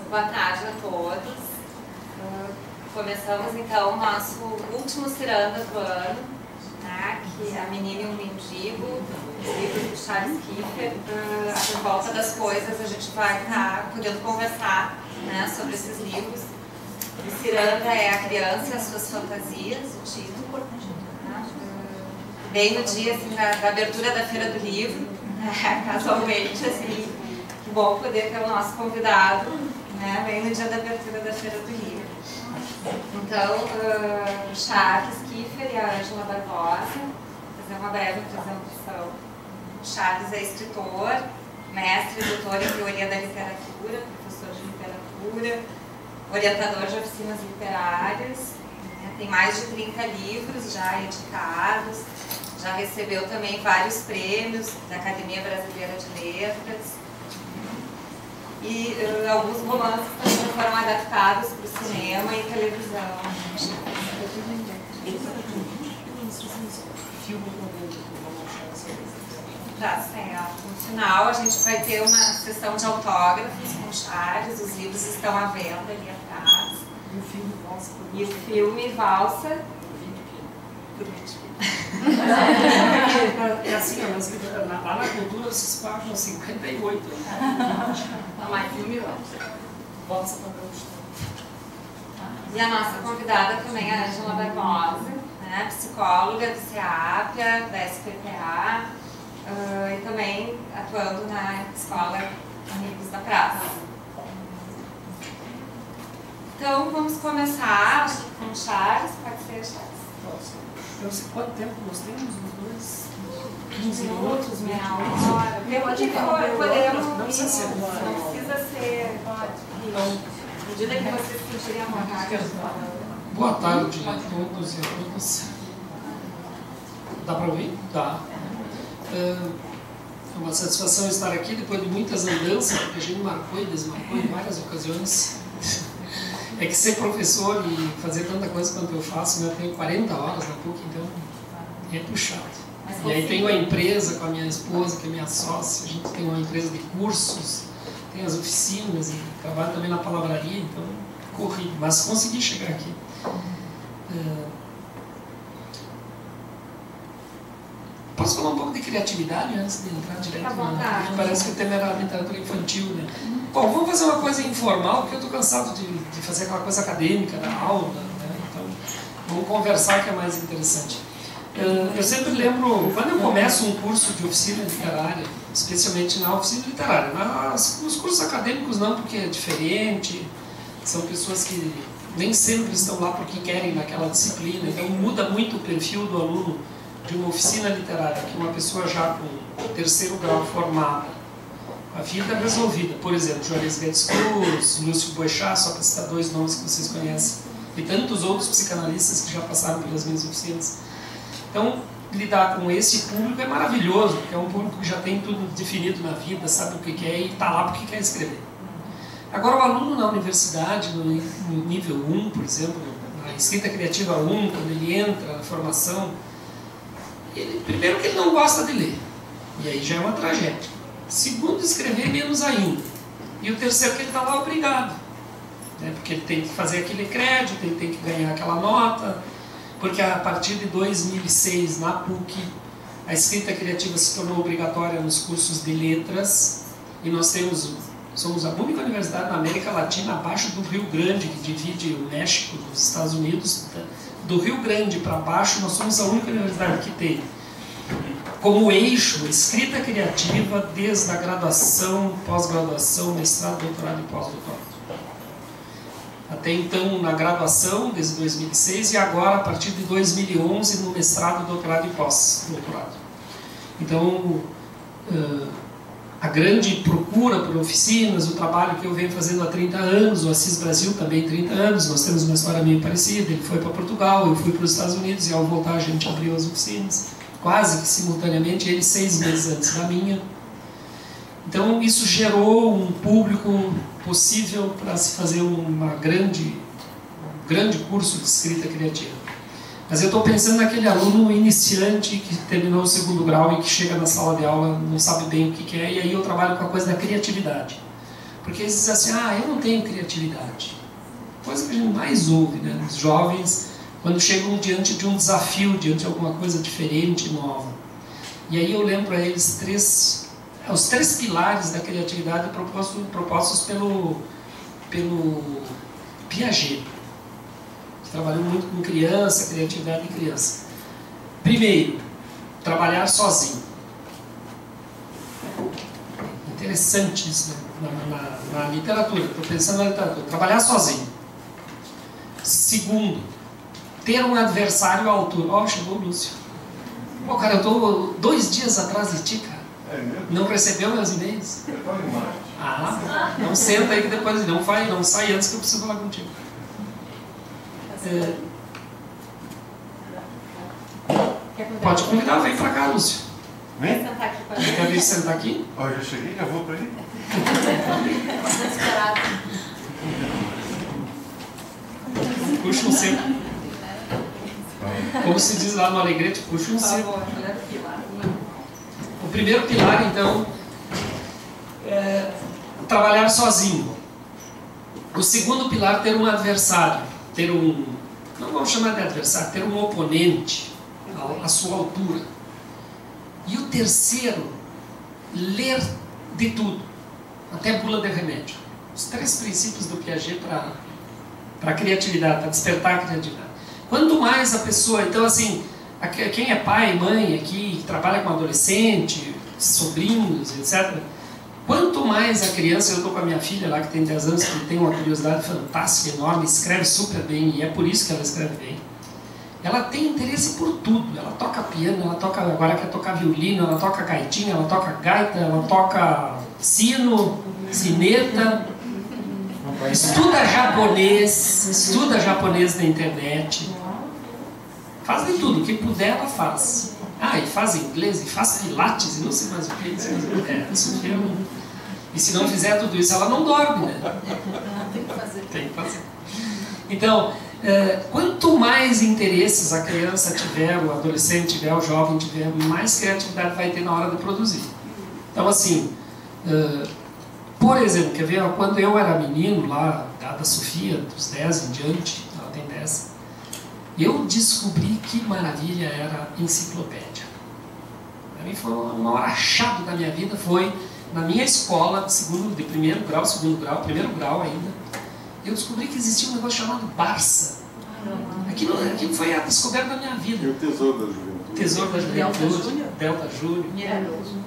Boa tarde a todos. Começamos então o nosso último ciranda do ano, né, que é A Menina e o Mendigo, os livros do Charles Kiefer. Por volta das coisas a gente vai estar podendo conversar, né, sobre esses livros. O ciranda é A Criança e as Suas Fantasias, o título. Né, bem no dia assim, da abertura da Feira do Livro, né, casualmente, assim, que bom poder ter o nosso convidado, né, bem no dia da abertura da Feira do Livro. Então, Charles Kiefer e a Ângela Barbosa, vou fazer uma breve apresentação. O Charles é escritor, mestre e doutor em teoria da literatura, professor de literatura, orientador de oficinas literárias, né, tem mais de 30 livros já editados, já recebeu também vários prêmios da Academia Brasileira de Letras. E alguns romances também foram adaptados para o cinema e televisão. Tá certo. No final a gente vai ter uma sessão de autógrafos com Charles, os livros estão à venda ali atrás. E o filme Valsa. É assim, lá na cultura vocês pagam 58. Mas filme Valsa para Gaúcho. E a nossa convidada também é a Ângela Barbosa, né, psicóloga do CEAPA, da SPPA, e também atuando na escola Amigos da Praça. Então vamos começar com o Charles, pode ser, Charles? Eu sei quanto tempo nós temos, os dois? 15 minutos, meia hora. Tempo que for, podemos. Não precisa ser agora. Não precisa ser. Então, à medida que vocês sentirem a vontade. Boa tarde a todos e a todas. Dá para ouvir? Dá. É uma satisfação estar aqui depois de muitas andanças, porque a gente marcou e desmarcou em várias ocasiões. É que ser professor e fazer tanta coisa quanto eu faço, né? Eu tenho 40 horas na PUC, então é puxado. E aí tenho a empresa com a minha esposa, que é minha sócia, a gente tem uma empresa de cursos, tem as oficinas e trabalho também na palavraria, então corri, mas consegui chegar aqui. Posso falar um pouco de criatividade antes de entrar direto? Porque parece que o tema era literatura infantil, né? Bom, vamos fazer uma coisa informal, porque eu estou cansado de fazer aquela coisa acadêmica, da aula, né? Então, vamos conversar que é mais interessante. Eu sempre lembro, quando eu começo um curso de oficina literária, especialmente na oficina literária, nos cursos acadêmicos não, porque é diferente, são pessoas que nem sempre estão lá porque querem naquela disciplina, então muda muito o perfil do aluno de uma oficina literária, que uma pessoa já com o terceiro grau formada, a vida resolvida. Por exemplo, Juarez Guedes Cruz, Lúcio Boechat, só para citar dois nomes que vocês conhecem, e tantos outros psicanalistas que já passaram pelas minhas oficinas. Então, lidar com esse público é maravilhoso, porque é um público que já tem tudo definido na vida, sabe o que quer e está lá porque quer escrever. Agora, o aluno na universidade, no nível 1, por exemplo, na escrita criativa 1, quando ele entra na formação, primeiro que ele não gosta de ler, e aí já é uma tragédia. Segundo, escrever menos ainda. E o terceiro, que ele está lá obrigado, né? Porque ele tem que fazer aquele crédito, ele tem que ganhar aquela nota, porque a partir de 2006, na PUC, a escrita criativa se tornou obrigatória nos cursos de letras, e nós somos a única universidade na América Latina, abaixo do Rio Grande, que divide o México dos Estados Unidos. Do Rio Grande para baixo, nós somos a única universidade que tem como eixo escrita criativa desde a graduação, pós-graduação, mestrado, doutorado e pós-doutorado. Até então na graduação, desde 2006, e agora a partir de 2011 no mestrado, doutorado e pós-doutorado. Então, a grande procura por oficinas, o trabalho que eu venho fazendo há 30 anos, o Assis Brasil também 30 anos, nós temos uma história meio parecida, ele foi para Portugal, eu fui para os Estados Unidos e ao voltar a gente abriu as oficinas, quase que simultaneamente, ele 6 meses antes da minha. Então isso gerou um público possível para se fazer um grande curso de escrita criativa. Mas eu estou pensando naquele aluno iniciante que terminou o 2º grau e que chega na sala de aula, não sabe bem o que quer, e aí eu trabalho com a coisa da criatividade. Porque eles dizem assim, eu não tenho criatividade. Coisa que a gente mais ouve, né? Os jovens, quando chegam diante de um desafio, diante de alguma coisa diferente, nova. E aí eu lembro a eles os três pilares da criatividade propostos pelo Piaget, que trabalhou muito com criança, criatividade de criança. Primeiro, trabalhar sozinho. Interessante isso, né? na literatura, estou pensando na literatura. Trabalhar sozinho. Segundo, ter um adversário à altura. Chegou o Lúcio. Cara, eu estou 2 dias atrás de ti, cara. É mesmo? Não recebeu meus e-mails? Não senta aí que depois não sai antes que eu preciso falar contigo. Pode convidar, vem pra cá, Lúcio. Vem? Quer vir sentar aqui? Já cheguei, já vou pra aí. Puxa um seco. Como se diz lá no Alegrete, puxa um seco. O primeiro pilar, então, é trabalhar sozinho. O segundo pilar, ter um adversário, não vamos chamar de adversário, ter um oponente à sua altura. E o terceiro, ler de tudo, até bula de remédio. Os 3 princípios do Piaget para a criatividade, para despertar a criatividade. Quanto mais a pessoa, então assim, quem é pai, mãe aqui, trabalha com adolescente, sobrinhos, etc. Quanto mais a criança, eu estou com a minha filha lá que tem 10 anos, que tem uma curiosidade fantástica, enorme, escreve super bem, e é por isso que ela escreve bem. Ela tem interesse por tudo, ela toca piano, agora quer tocar violino, ela toca gaitinha, ela toca gaita, ela toca sino, sineta, estuda japonês na internet, faz de tudo, o que puder ela faz. E faz inglês, e faz pilates, e não sei mais o que, e se não fizer tudo isso, ela não dorme, né? Tem que fazer. Então, quanto mais interesses a criança tiver, o adolescente tiver, o jovem tiver, mais criatividade vai ter na hora de produzir. Então, assim, por exemplo, quer ver, quando eu era menino, lá da Sofia, dos 10 em diante, ela tem 10, eu descobri que maravilha era enciclopédia. Para mim foi um maior achado da minha vida, foi na minha escola, de primeiro grau, segundo grau, primeiro grau ainda, eu descobri que existia um negócio chamado Barça. Aquilo foi a descoberta da minha vida. E o Tesouro da Juventude. Tesouro da Juventude, Delta Júnior,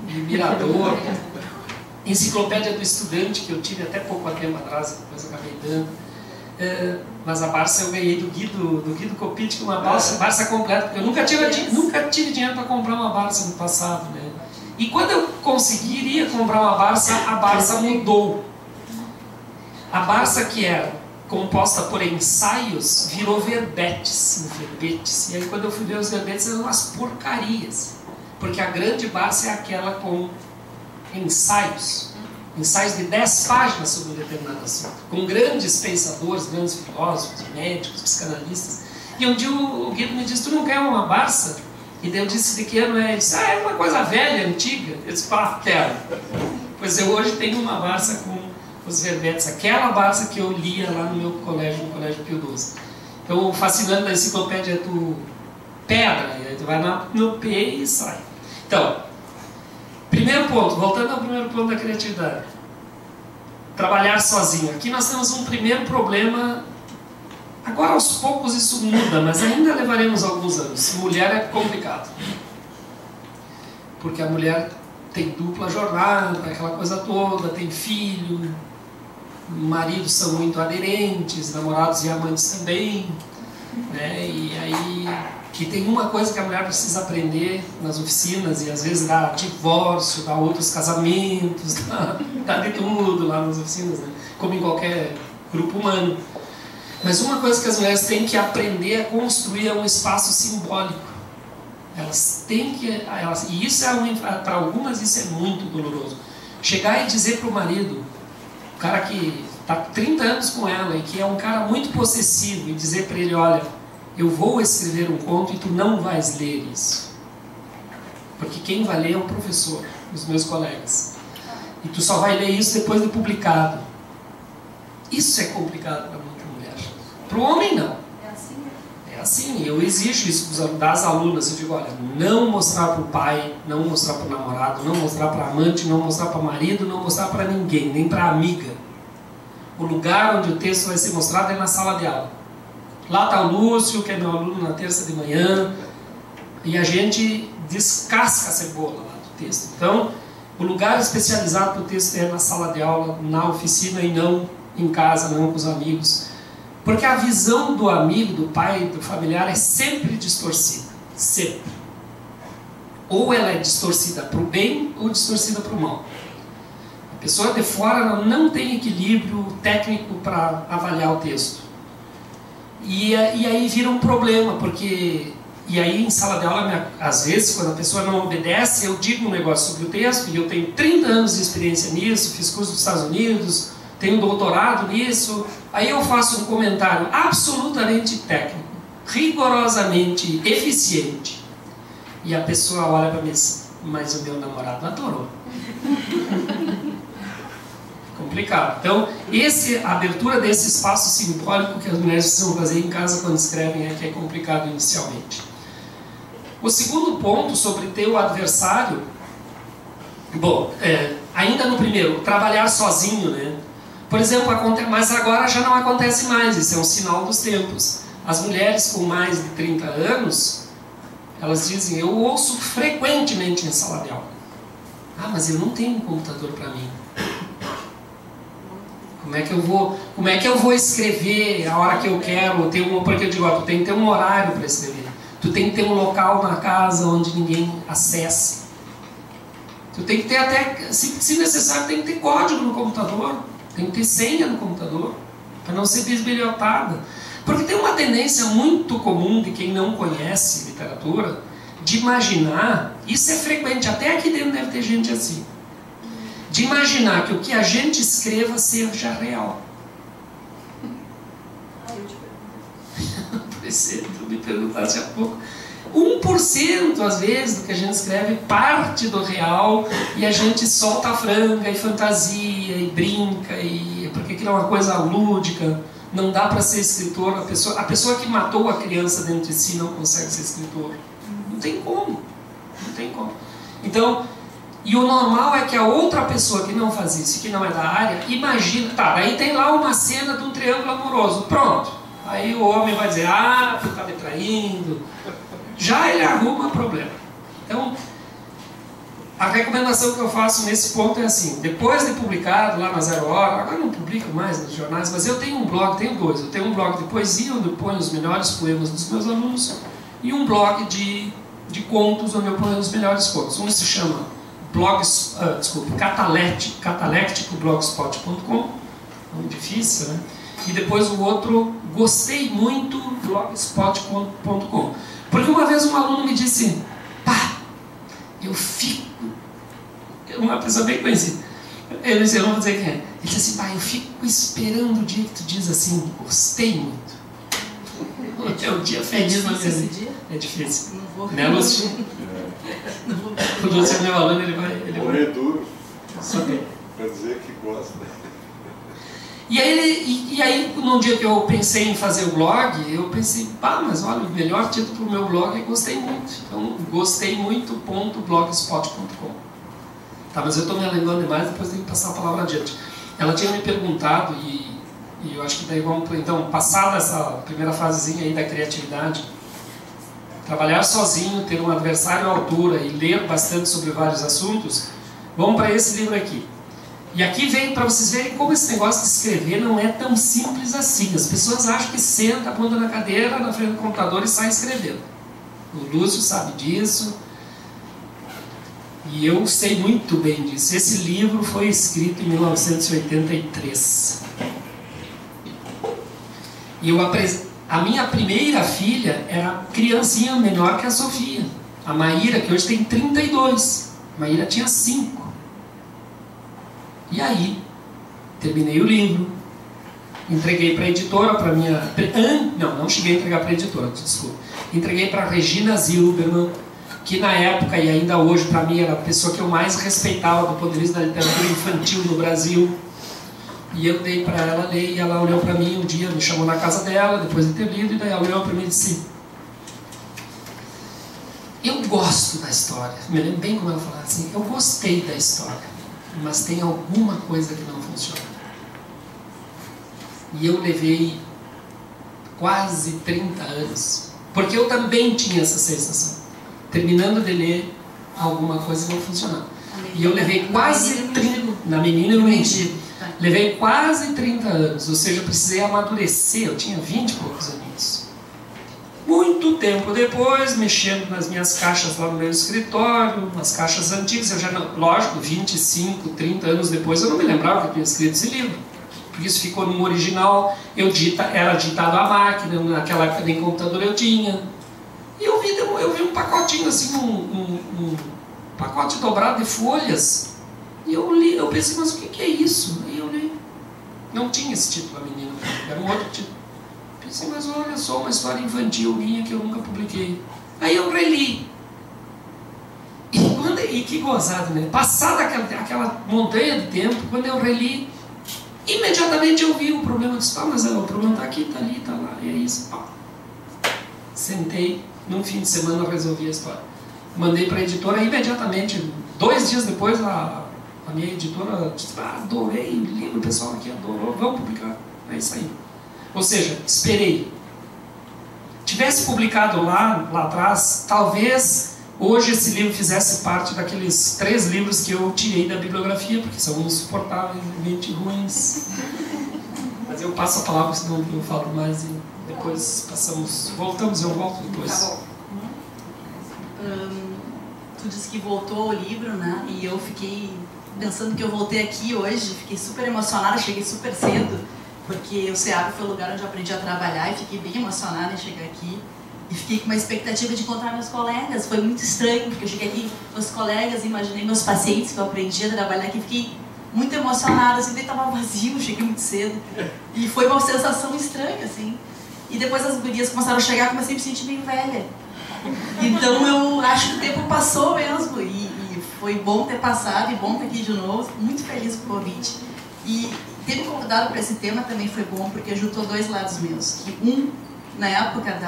Mirador, Enciclopédia do Estudante, que eu tive até pouco tempo atrás, depois acabei dando. Mas a Barça eu ganhei do Guido Coppitti, uma Barça completa, porque eu nunca tive dinheiro para comprar uma Barça no passado, né? E quando eu conseguiria comprar uma Barça, a Barça mudou. A Barça, que era composta por ensaios, virou verbetes. E aí quando eu fui ver os verbetes, eram umas porcarias. Porque a grande Barça é aquela com ensaios de 10 páginas sobre um determinado assunto, com grandes pensadores, grandes filósofos, médicos, psicanalistas. E um dia o Guido me disse, tu não quer uma Barça? E daí eu disse, de que ano é? Ele disse, é uma coisa velha, antiga. Eu disse, quero. Pois eu hoje tenho uma Barça com os verbetes, aquela Barça que eu lia lá no meu colégio, no Colégio Pio XII. Então o fascinante da enciclopédia é tu pedra, e aí tu vai no P e sai. Então, primeiro ponto, voltando ao primeiro ponto da criatividade. Trabalhar sozinho. Aqui nós temos um primeiro problema. Agora aos poucos isso muda, mas ainda levaremos alguns anos. Mulher é complicado. Porque a mulher tem dupla jornada, aquela coisa toda, tem filho, maridos são muito aderentes, namorados e amantes também, né? E aí que tem uma coisa que a mulher precisa aprender nas oficinas, e às vezes dá divórcio, dá outros casamentos, dá de tudo lá nas oficinas, né? Como em qualquer grupo humano. Mas uma coisa que as mulheres têm que aprender a construir é um espaço simbólico. Elas têm que... e isso para algumas isso é muito doloroso. Chegar e dizer para o marido, o cara que está 30 anos com ela e que é um cara muito possessivo, e dizer para ele, olha, eu vou escrever um conto e tu não vais ler isso. Porque quem vai ler é o professor, os meus colegas. E tu só vai ler isso depois de publicado. Isso é complicado para muita mulher. Para o homem, não. É assim, eu exijo isso das alunas. Eu digo, olha, não mostrar para o pai, não mostrar para o namorado, não mostrar para a amante, não mostrar para o marido, não mostrar para ninguém, nem para a amiga. O lugar onde o texto vai ser mostrado é na sala de aula. Lá está o Lúcio, que é meu aluno na terça de manhã, e a gente descasca a cebola lá do texto. Então, o lugar especializado para o texto é na sala de aula, na oficina, e não em casa, não com os amigos. Porque a visão do amigo, do pai, do familiar é sempre distorcida. Sempre. Ou ela é distorcida para o bem ou distorcida para o mal. A pessoa de fora ela não tem equilíbrio técnico para avaliar o texto. E aí vira um problema, porque... E aí em sala de aula, às vezes, quando a pessoa não obedece, eu digo um negócio sobre o texto, e eu tenho 30 anos de experiência nisso, fiz curso nos Estados Unidos, tenho doutorado nisso, aí eu faço um comentário absolutamente técnico, rigorosamente eficiente. E a pessoa olha para mim e diz, mas o meu namorado adorou. Complicado. Então, a abertura desse espaço simbólico que as mulheres precisam fazer em casa quando escrevem é que é complicado inicialmente. O segundo ponto sobre ter o adversário, bom, ainda no primeiro, trabalhar sozinho, né? Por exemplo, mas agora já não acontece mais, isso é um sinal dos tempos. As mulheres com mais de 30 anos, elas dizem, eu ouço frequentemente em sala de aula. Ah, mas eu não tenho um computador para mim. Como é que eu vou escrever a hora que eu quero? Porque eu digo, tu tem que ter um horário para escrever. Tu tem que ter um local na casa onde ninguém acesse. Tu tem que ter até, se necessário, tem que ter código no computador. Tem que ter senha no computador, para não ser bisbilhotada. Porque tem uma tendência muito comum de quem não conhece literatura, de imaginar, isso é frequente, até aqui dentro deve ter gente assim, de imaginar que o que a gente escreva seja real. Tu me perguntasse há pouco. 1% às vezes do que a gente escreve parte do real e a gente solta a franga e fantasia e brinca, porque aquilo é uma coisa lúdica. Não dá para ser escritor. A pessoa que matou a criança dentro de si não consegue ser escritor. Não tem como. Não tem como. Então, e o normal é que a outra pessoa que não faz isso, que não é da área, imagina, tá, daí tem lá uma cena de um triângulo amoroso, pronto. Aí o homem vai dizer, tu tá me traindo. Já ele arruma problema. Então, a recomendação que eu faço nesse ponto é assim, depois de publicado lá na Zero Hora, agora não publico mais nos jornais, mas eu tenho um blog, tenho dois. Eu tenho um blog de poesia, onde eu ponho os melhores poemas dos meus alunos, e um blog de contos, onde eu ponho os melhores contos. Um se chama cataléctico.blogspot.com, nome difícil, né? E depois o outro, gostei muito, blogspot.com. Porque uma vez um aluno me disse, eu fico... Uma pessoa bem conhecida. Eu não vou dizer quem é. Ele disse assim, eu fico esperando o dia que tu diz assim, gostei muito. É um dia feliz na minha vida. É difícil. Não vou. Né, Lúcio? O Lúcio é meu aluno, ele vai... É duro. Quer dizer que gosta. E aí, num dia que eu pensei em fazer o blog, eu pensei, mas olha, o melhor título para o meu blog é gostei muito. Então, gostei muito.blogspot.com. Tá, mas eu estou me alongando demais, depois tenho que passar a palavra adiante. Ela tinha me perguntado, e eu acho que daí vamos... Então, passada essa primeira fasezinha aí da criatividade, trabalhar sozinho, ter um adversário à altura e ler bastante sobre vários assuntos, vamos para esse livro aqui. E aqui vem para vocês verem como esse negócio de escrever não é tão simples assim. As pessoas acham que senta a bunda na cadeira, na frente do computador e sai escrevendo. O Lúcio sabe disso. E eu sei muito bem disso. Esse livro foi escrito em 1983. E a minha primeira filha era criancinha menor que a Sofia. A Maíra, que hoje tem 32. A Maíra tinha 5. E aí, terminei o livro, entreguei para a editora, para minha... Não cheguei a entregar para a editora, desculpa. Entreguei para a Regina Zilberman, que na época e ainda hoje, para mim, era a pessoa que eu mais respeitava do ponto de vista da literatura infantil no Brasil. E eu dei para ela ler, e ela olhou para mim um dia, me chamou na casa dela, depois de ter lido, e daí ela olhou para mim e disse: eu gosto da história. Me lembro bem como ela falava assim: eu gostei da história, mas tem alguma coisa que não funciona. E eu levei quase 30 anos, porque eu também tinha essa sensação. Terminando de ler, alguma coisa não funcionava. E eu levei quase 30... Na Menina e no Mendigo. Levei quase 30 anos, ou seja, eu precisei amadurecer. Eu tinha 20 e poucos anos. Muito tempo depois, mexendo nas minhas caixas lá no meu escritório, nas caixas antigas, eu já não... Lógico, 25, 30 anos depois, eu não me lembrava que eu tinha escrito esse livro. Porque isso ficou no original, era ditado à máquina, naquela época nem computador eu tinha. E eu vi um pacotinho assim, um pacote dobrado de folhas. E eu li, eu pensei, mas o que é isso? Aí eu li. Não tinha esse título, A Menina, era um outro título. Pensei, mas olha só, uma história infantil minha que eu nunca publiquei. Aí eu reli. E que gozado, né? Passada aquela montanha de tempo, quando eu reli, imediatamente eu vi o problema. Eu disse: mas o problema está aqui, está ali, está lá. E é isso. Sentei, num fim de semana eu resolvi a história. Mandei para a editora imediatamente. 2 dias depois, a minha editora disse: adorei o livro, o pessoal aqui adorou, vamos publicar. É isso aí. Ou seja, esperei. Tivesse publicado lá atrás, talvez hoje esse livro fizesse parte daqueles 3 livros que eu tirei da bibliografia, porque são insuportavelmente ruins. Mas eu passo a palavra, senão eu falo mais e depois voltamos, eu volto depois. Tá bom. Tu disse que voltou ao livro, né? E eu fiquei pensando que eu voltei aqui hoje, fiquei super emocionada, cheguei super cedo, porque o CEAB foi o lugar onde eu aprendi a trabalhar e fiquei bem emocionada em chegar aqui. E fiquei com uma expectativa de encontrar meus colegas. Foi muito estranho, porque eu cheguei aqui com meus colegas, imaginei meus pacientes que eu aprendi a trabalhar aqui, fiquei muito emocionada, assim, daí estava vazio, cheguei muito cedo. E foi uma sensação estranha, assim. E depois as gurias começaram a chegar, comecei a me sentir bem velha. Então eu acho que o tempo passou mesmo, e foi bom ter passado, e bom estar aqui de novo, muito feliz com o convite. E ter me convidado para esse tema também foi bom, porque juntou 2 lados meus. Que na época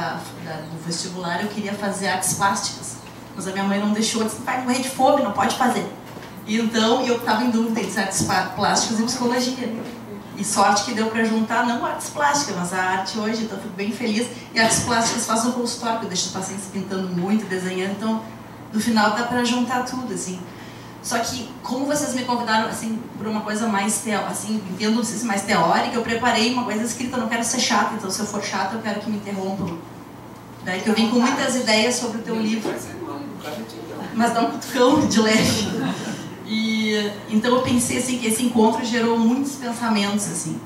do vestibular, eu queria fazer artes plásticas, mas a minha mãe não deixou, disse: vai morrer de fome, não pode fazer. E então eu estava em dúvida entre artes plásticas e psicologia. E sorte que deu para juntar, não artes plásticas, mas a arte hoje, então eu fico bem feliz. E artes plásticas faço um consultório, que eu deixo os pacientes pintando muito, desenhando, então no final dá para juntar tudo, assim. Só que, como vocês me convidaram, assim, por uma coisa mais, assim, entendo mais teórica, eu preparei uma coisa escrita, eu não quero ser chata, então se eu for chata eu quero que me interrompam. Daí que eu vim com muitas ideias sobre o teu livro, mas dá um cutucão de leve. E então eu pensei assim que esse encontro gerou muitos pensamentos, assim.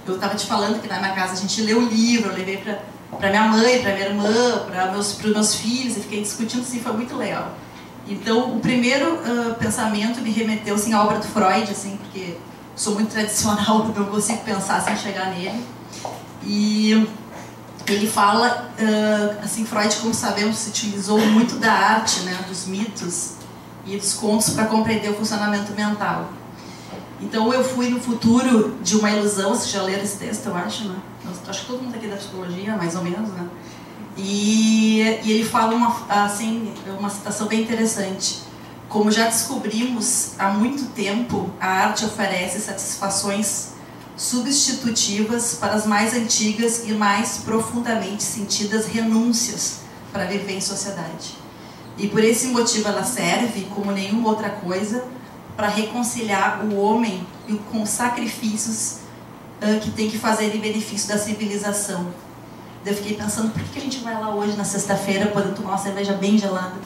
Eu estava te falando que na minha casa a gente leu o livro, eu levei para minha mãe, para minha irmã, para meus filhos, e fiquei discutindo, assim, foi muito legal. Então o primeiro pensamento me remeteu, assim, à obra do Freud, assim, porque sou muito tradicional, porque eu consigo pensar sem chegar nele. E ele fala, assim, Freud, como sabemos, se utilizou muito da arte, né, dos mitos e dos contos para compreender o funcionamento mental. Então eu fui no futuro de uma ilusão, vocês já leram esse texto, eu acho, né? Eu acho que todo mundo aqui da psicologia, mais ou menos, né? E ele fala uma citação bem interessante. Como já descobrimos há muito tempo, a arte oferece satisfações substitutivas para as mais antigas e mais profundamente sentidas renúncias para viver em sociedade. E por esse motivo ela serve, como nenhuma outra coisa, para reconciliar o homem com sacrifícios que tem que fazer em benefício da civilização. Eu fiquei pensando, por que a gente vai lá hoje, na sexta-feira, podendo tomar uma cerveja bem gelada?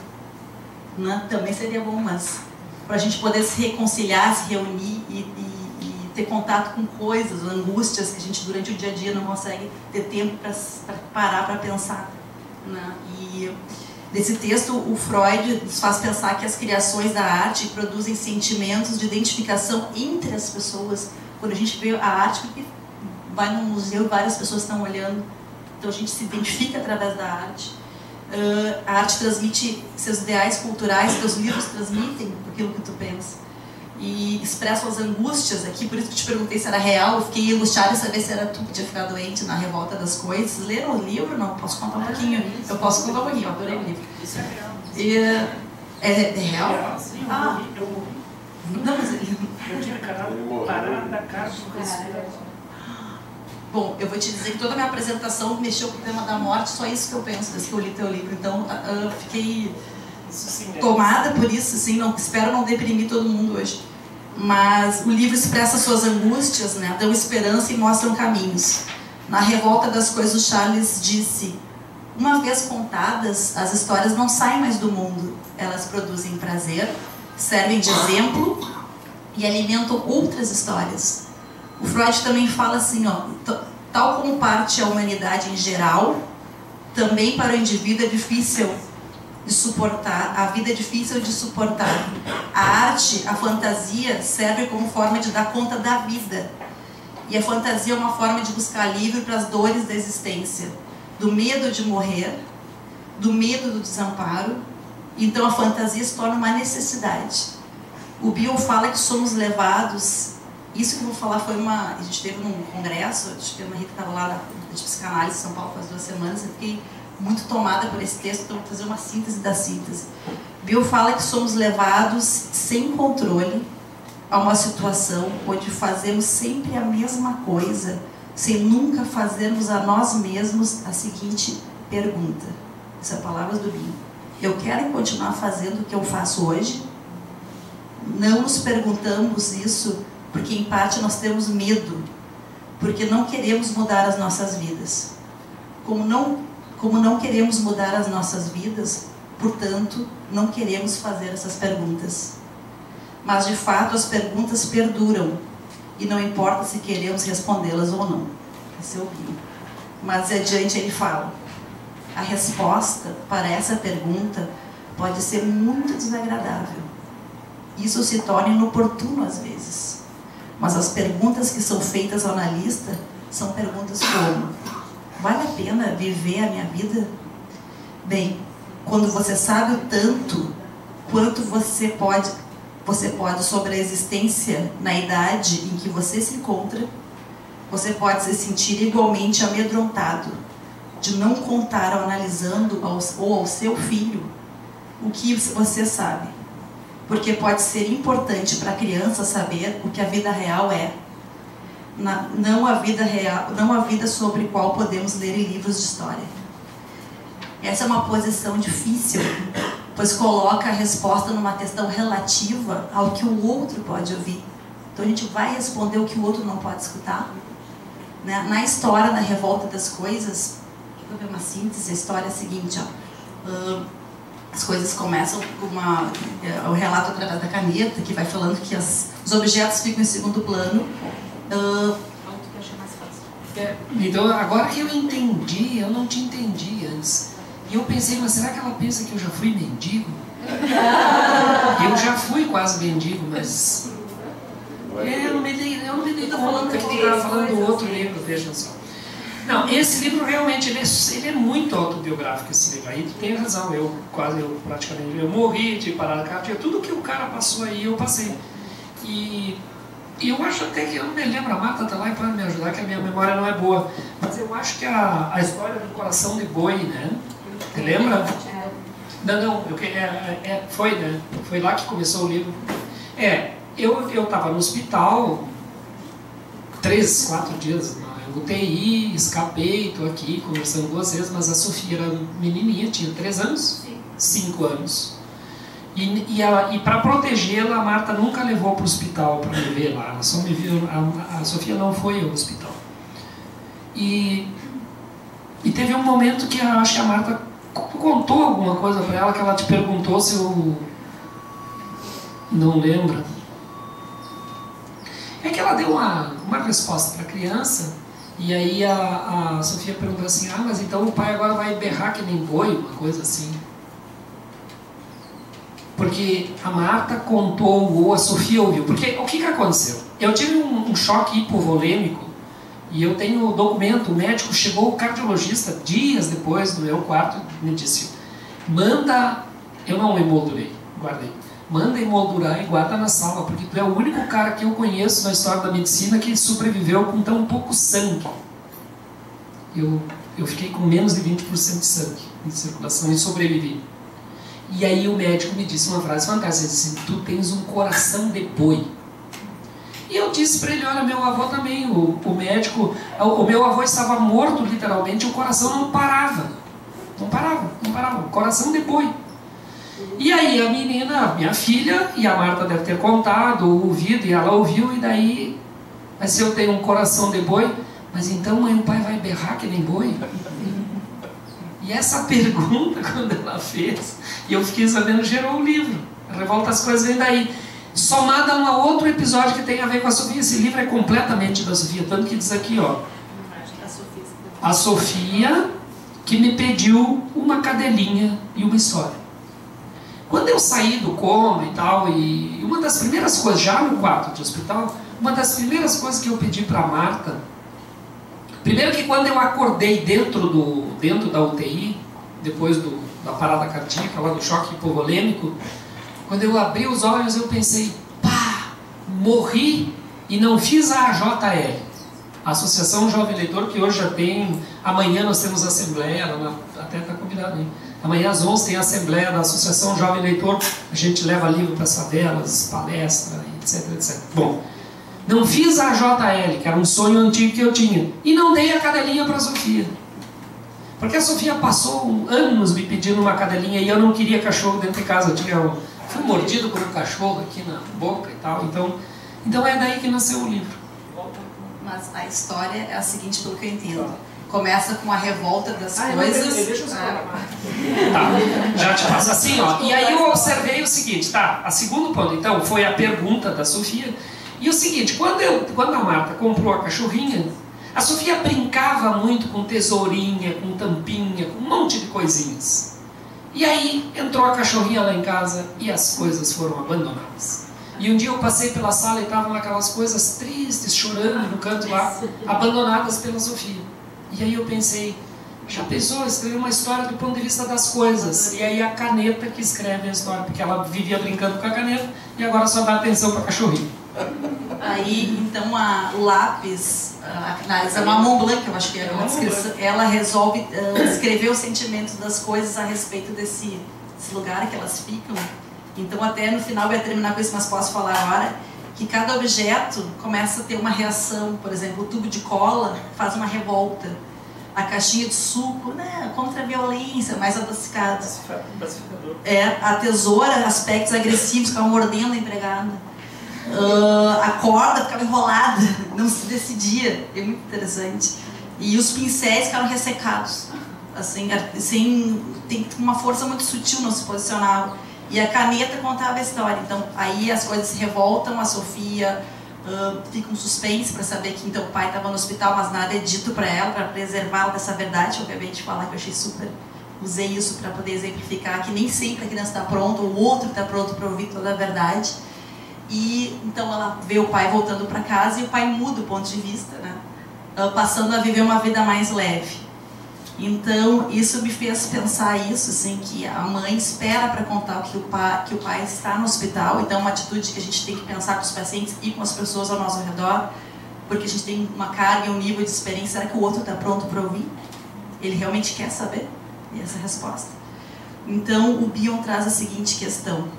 Né? Também seria bom, mas para a gente poder se reconciliar, se reunir e ter contato com coisas, angústias que a gente durante o dia a dia não consegue ter tempo para parar para pensar. Né? E nesse texto, o Freud nos faz pensar que as criações da arte produzem sentimentos de identificação entre as pessoas. Quando a gente vê a arte, porque vai num museu e várias pessoas estão olhando, então a gente se identifica através da arte. A arte transmite seus ideais culturais, teus livros transmitem aquilo que tu pensa. e expressam as angústias aqui, por isso que eu te perguntei se era real, eu fiquei angustiada em saber se era tu que tinha ficado doente na Revolta das Coisas. Leram o livro? Não, posso contar um pouquinho. Eu posso contar um pouquinho, eu adorei o livro. Isso é real. E, é real? Sim, Ah. eu morri. Não, mas... Eu tive parada cardiorrespiratória. Bom, eu vou te dizer que toda a minha apresentação mexeu com o tema da morte, só isso que eu penso desde que eu li teu livro. Então, eu fiquei tomada por isso, assim, não, espero não deprimir todo mundo hoje. Mas o livro expressa suas angústias, né, dão esperança e mostram caminhos. Na Revolta das Coisas, o Charles disse: uma vez contadas, as histórias não saem mais do mundo. Elas produzem prazer, servem de exemplo e alimentam outras histórias. O Freud também fala assim, ó, tal como parte a humanidade em geral, também para o indivíduo é difícil de suportar, a vida é difícil de suportar. A arte, a fantasia, serve como forma de dar conta da vida. E a fantasia é uma forma de buscar alívio para as dores da existência, do medo de morrer, do medo do desamparo. Então a fantasia se torna uma necessidade. O Bill fala que somos levados... Isso que eu vou falar foi a gente teve num congresso, acho que a Rita estava lá de psicanálise em São Paulo faz 2 semanas, eu fiquei muito tomada por esse texto, então vou fazer uma síntese da síntese. Bill fala que somos levados sem controle a uma situação onde fazemos sempre a mesma coisa, sem nunca fazermos a nós mesmos a seguinte pergunta. Essas palavras do Bill. Eu quero continuar fazendo o que eu faço hoje? Não nos perguntamos isso porque em parte nós temos medo, porque não queremos mudar as nossas vidas. Como não queremos mudar as nossas vidas, portanto, não queremos fazer essas perguntas. Mas de fato as perguntas perduram, e não importa se queremos respondê-las ou não. Esse é o Bill. Mas adiante ele fala: a resposta para essa pergunta pode ser muito desagradável. Isso se torna inoportuno às vezes. Mas as perguntas que são feitas ao analista são perguntas como: vale a pena viver a minha vida? Bem, quando você sabe o tanto quanto você pode sobre a existência na idade em que você se encontra, você pode se sentir igualmente amedrontado de não contar ao analisando ou ao seu filho o que você sabe. Porque pode ser importante para a criança saber o que a vida real é, não a vida sobre qual podemos ler em livros de história. Essa é uma posição difícil, pois coloca a resposta numa questão relativa ao que o outro pode ouvir. Então a gente vai responder o que o outro não pode escutar. Na história, na Revolta das Coisas, vou ver uma síntese, a história é a seguinte, ó. As coisas começam com o relato através da caneta, que vai falando que os objetos ficam em segundo plano. Então, agora que eu entendi, eu não te entendi antes. E eu pensei, mas será que ela pensa que eu já fui mendigo? Eu já fui quase mendigo, mas... eu não me dei conta que eu estava falando do outro livro, veja só. Não, esse livro realmente, ele é muito autobiográfico, esse livro. Aí tu tem razão, eu praticamente morri de parada cardíaca, tudo que o cara passou aí, eu passei. E eu acho até que, eu não me lembro, a Marta tá lá e pode me ajudar, que a minha memória não é boa. Mas eu acho que a história do coração de boi, né? Você lembra? Não, foi, né? Foi lá que começou o livro. Eu estava no hospital 3, 4 dias na UTI, escapei, estou aqui conversando com vocês, mas a Sofia era menininha, tinha 3 anos, 5 anos. E para protegê-la, a Marta nunca levou para o hospital para me ver lá, ela só me viu, a Sofia não foi ao hospital. E teve um momento que eu acho que a Marta contou alguma coisa para ela, que ela te perguntou se eu não lembro. É que ela deu uma resposta para a criança, e aí a Sofia perguntou assim: mas então o pai agora vai berrar que nem boi, uma coisa assim. Porque a Marta contou, ou a Sofia ouviu. Porque o que aconteceu? Eu tive um choque hipovolêmico, e eu tenho o documento, o médico chegou, o cardiologista, dias depois, no meu quarto, me disse: manda, eu não emoldurei, guardei, manda emoldurar e guarda na sala, porque tu é o único cara que eu conheço na história da medicina que sobreviveu com tão pouco sangue. Eu fiquei com menos de 20% de sangue em circulação e sobrevivi. E aí o médico me disse uma frase fantástica, ele disse, tu tens um coração de boi. E eu disse para ele, olha, meu avô também, o médico, o meu avô estava morto literalmente, o coração não parava, o coração de boi. E aí a menina, minha filha, e a Marta deve ter contado, ou ouvido, e ela ouviu, e daí, mas se eu tenho um coração de boi, mas então mãe, o pai vai berrar que nem boi? E essa pergunta, quando ela fez, e eu fiquei sabendo, gerou um livro, A Revolta das Coisas Vem Daí, somada a um outro episódio que tem a ver com a Sofia. Esse livro é completamente da Sofia, tanto que diz aqui, ó, a Sofia que me pediu uma cadelinha e uma história. Quando eu saí do coma e tal, e uma das primeiras coisas, já no quarto de hospital, uma das primeiras coisas que eu pedi para a Marta, primeiro que quando eu acordei dentro da UTI, depois da parada cardíaca, lá do choque hipovolêmico, quando eu abri os olhos eu pensei, pá, morri e não fiz a AJL, a Associação Jovem Leitor, que hoje já tem, amanhã nós temos assembleia, até está convidado aí, amanhã às 11 tem a assembleia da Associação Jovem Leitor, a gente leva livro para as favelas, palestra, etc, etc. Bom, não fiz a AJL, que era um sonho antigo que eu tinha, e não dei a cadelinha para a Sofia. Porque a Sofia passou anos me pedindo uma cadelinha e eu não queria cachorro dentro de casa. Fui mordido por um cachorro aqui na boca e tal. Então é daí que nasceu o livro. Mas a história é a seguinte, pelo que eu entendo. Começa com a revolta das coisas. Deixa eu falar. Tá, já te passo assim, ó. E aí eu observei o seguinte, tá? A segundo ponto, então, foi a pergunta da Sofia. E o seguinte, quando a Marta comprou a cachorrinha, a Sofia brincava muito com tesourinha, com tampinha, com um monte de coisinhas. E aí entrou a cachorrinha lá em casa e as coisas foram abandonadas. E um dia eu passei pela sala e estavam aquelas coisas tristes, chorando no canto lá, abandonadas pela Sofia. E aí eu pensei, já pensou, escrever uma história do ponto de vista das coisas. E aí a caneta que escreve a história, porque ela vivia brincando com a caneta e agora só dá atenção para a cachorrinha. Aí, então, a lápis, a Mont Blanc, eu acho que é uma descrição, ela resolve escrever os sentimentos das coisas a respeito desse lugar que elas ficam. Então, até no final vai terminar com isso, mas posso falar agora, que cada objeto começa a ter uma reação. Por exemplo, o tubo de cola faz uma revolta. A caixinha de suco, né, contra a violência, mais adocicada. A tesoura, aspectos agressivos, ficava mordendo a empregada. A corda ficava enrolada, não se decidia, é muito interessante. E os pincéis ficaram ressecados, assim, tem uma força muito sutil, não se posicionava. E a caneta contava a história. Então aí as coisas se revoltam, a Sofia fica um suspense para saber que então o pai estava no hospital, mas nada é dito para ela, para preservá-la dessa verdade que eu acabei de falar, que eu achei super. Usei isso para poder exemplificar que nem sempre a criança está pronta, ou o outro está pronto para ouvir toda a verdade. E então ela vê o pai voltando para casa e o pai muda o ponto de vista, né? Passando a viver uma vida mais leve. Então isso me fez pensar isso, assim, que a mãe espera para contar que o pai está no hospital. Então é uma atitude que a gente tem que pensar com os pacientes e com as pessoas ao nosso redor, porque a gente tem uma carga e um nível de experiência. Será que o outro está pronto para ouvir? Ele realmente quer saber? E essa é a resposta. Então o Bion traz a seguinte questão,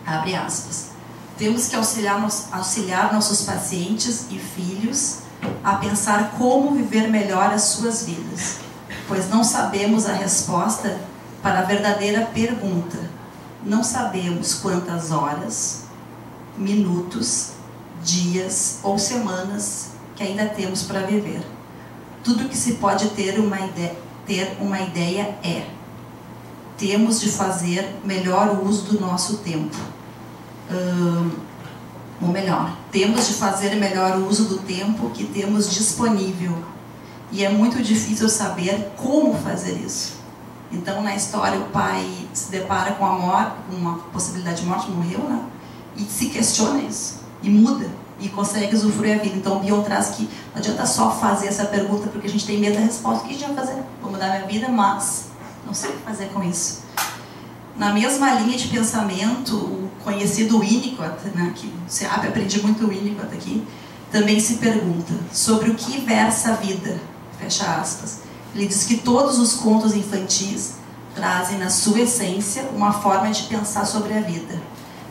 abre aspas: temos que auxiliar nossos pacientes e filhos a pensar como viver melhor as suas vidas, pois não sabemos a resposta para a verdadeira pergunta. Não sabemos quantas horas, minutos, dias ou semanas que ainda temos para viver. Tudo que se pode ter uma ideia é: temos de fazer melhor uso do nosso tempo. Ou melhor, temos de fazer melhor uso do tempo que temos disponível. E é muito difícil saber como fazer isso. Então, na história, o pai se depara com a morte, com uma possibilidade de morte, morreu, né? E se questiona isso, e muda, e consegue usufruir a vida. Então, o Bion traz que não adianta só fazer essa pergunta, porque a gente tem medo da resposta. O que a gente vai fazer? Vou mudar minha vida, mas não sei o que fazer com isso. Na mesma linha de pensamento, conhecido Winnicott, né, que você aprendi muito o Winnicott aqui, também se pergunta sobre o que versa a vida, fecha aspas. Ele diz que todos os contos infantis trazem na sua essência uma forma de pensar sobre a vida.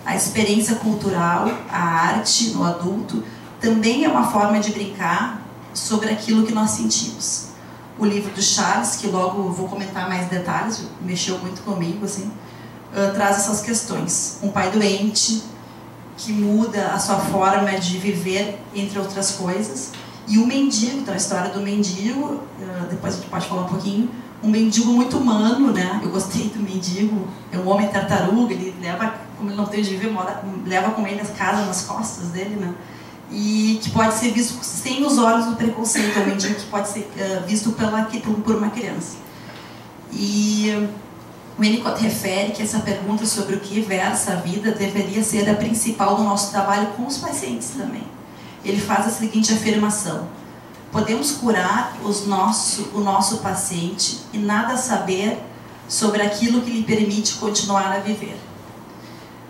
A experiência cultural, a arte no adulto, também é uma forma de brincar sobre aquilo que nós sentimos. O livro do Charles, que logo vou comentar mais detalhes, mexeu muito comigo, assim, traz essas questões. Um pai doente, que muda a sua forma de viver, entre outras coisas. E o mendigo, então a história do mendigo, depois a gente pode falar um pouquinho, um mendigo muito humano, né? Eu gostei do mendigo, é um homem tartaruga, ele leva, como ele não tem de viver, leva com ele as casas nas costas dele, né? E que pode ser visto sem os olhos do preconceito, é um mendigo que pode ser visto por uma criança. E o Winnicott refere que essa pergunta sobre o que versa a vida deveria ser a principal do nosso trabalho com os pacientes também. Ele faz a seguinte afirmação: podemos curar o nosso paciente e nada saber sobre aquilo que lhe permite continuar a viver.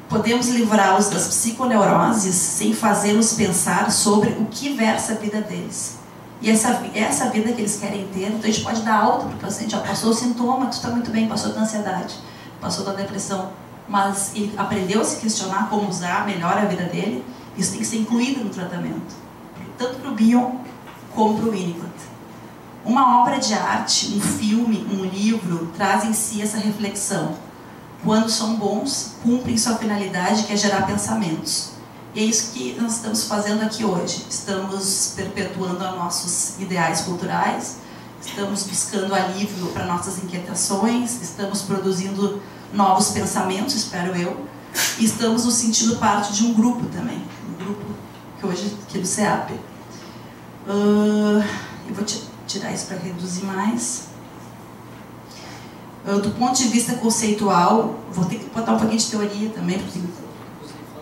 Podemos livrá-los das psiconeuroses sem fazê-los pensar sobre o que versa a vida deles. E essa vida que eles querem ter, então a gente pode dar alta para o paciente, já passou o sintoma, tu está muito bem, passou da ansiedade, passou da depressão, mas ele aprendeu a se questionar como usar melhor a vida dele. Isso tem que ser incluído no tratamento, tanto para o Bion como para o Winnicott. Uma obra de arte, um filme, um livro, traz em si essa reflexão. Quando são bons, cumprem sua finalidade, que é gerar pensamentos. E é isso que nós estamos fazendo aqui hoje. Estamos perpetuando os nossos ideais culturais, estamos buscando alívio para nossas inquietações, estamos produzindo novos pensamentos, espero eu, e estamos nos sentindo parte de um grupo também, um grupo que hoje aqui do CEAP. Eu vou tirar isso para reduzir mais. Do ponto de vista conceitual, vou ter que botar um pouquinho de teoria também, porque...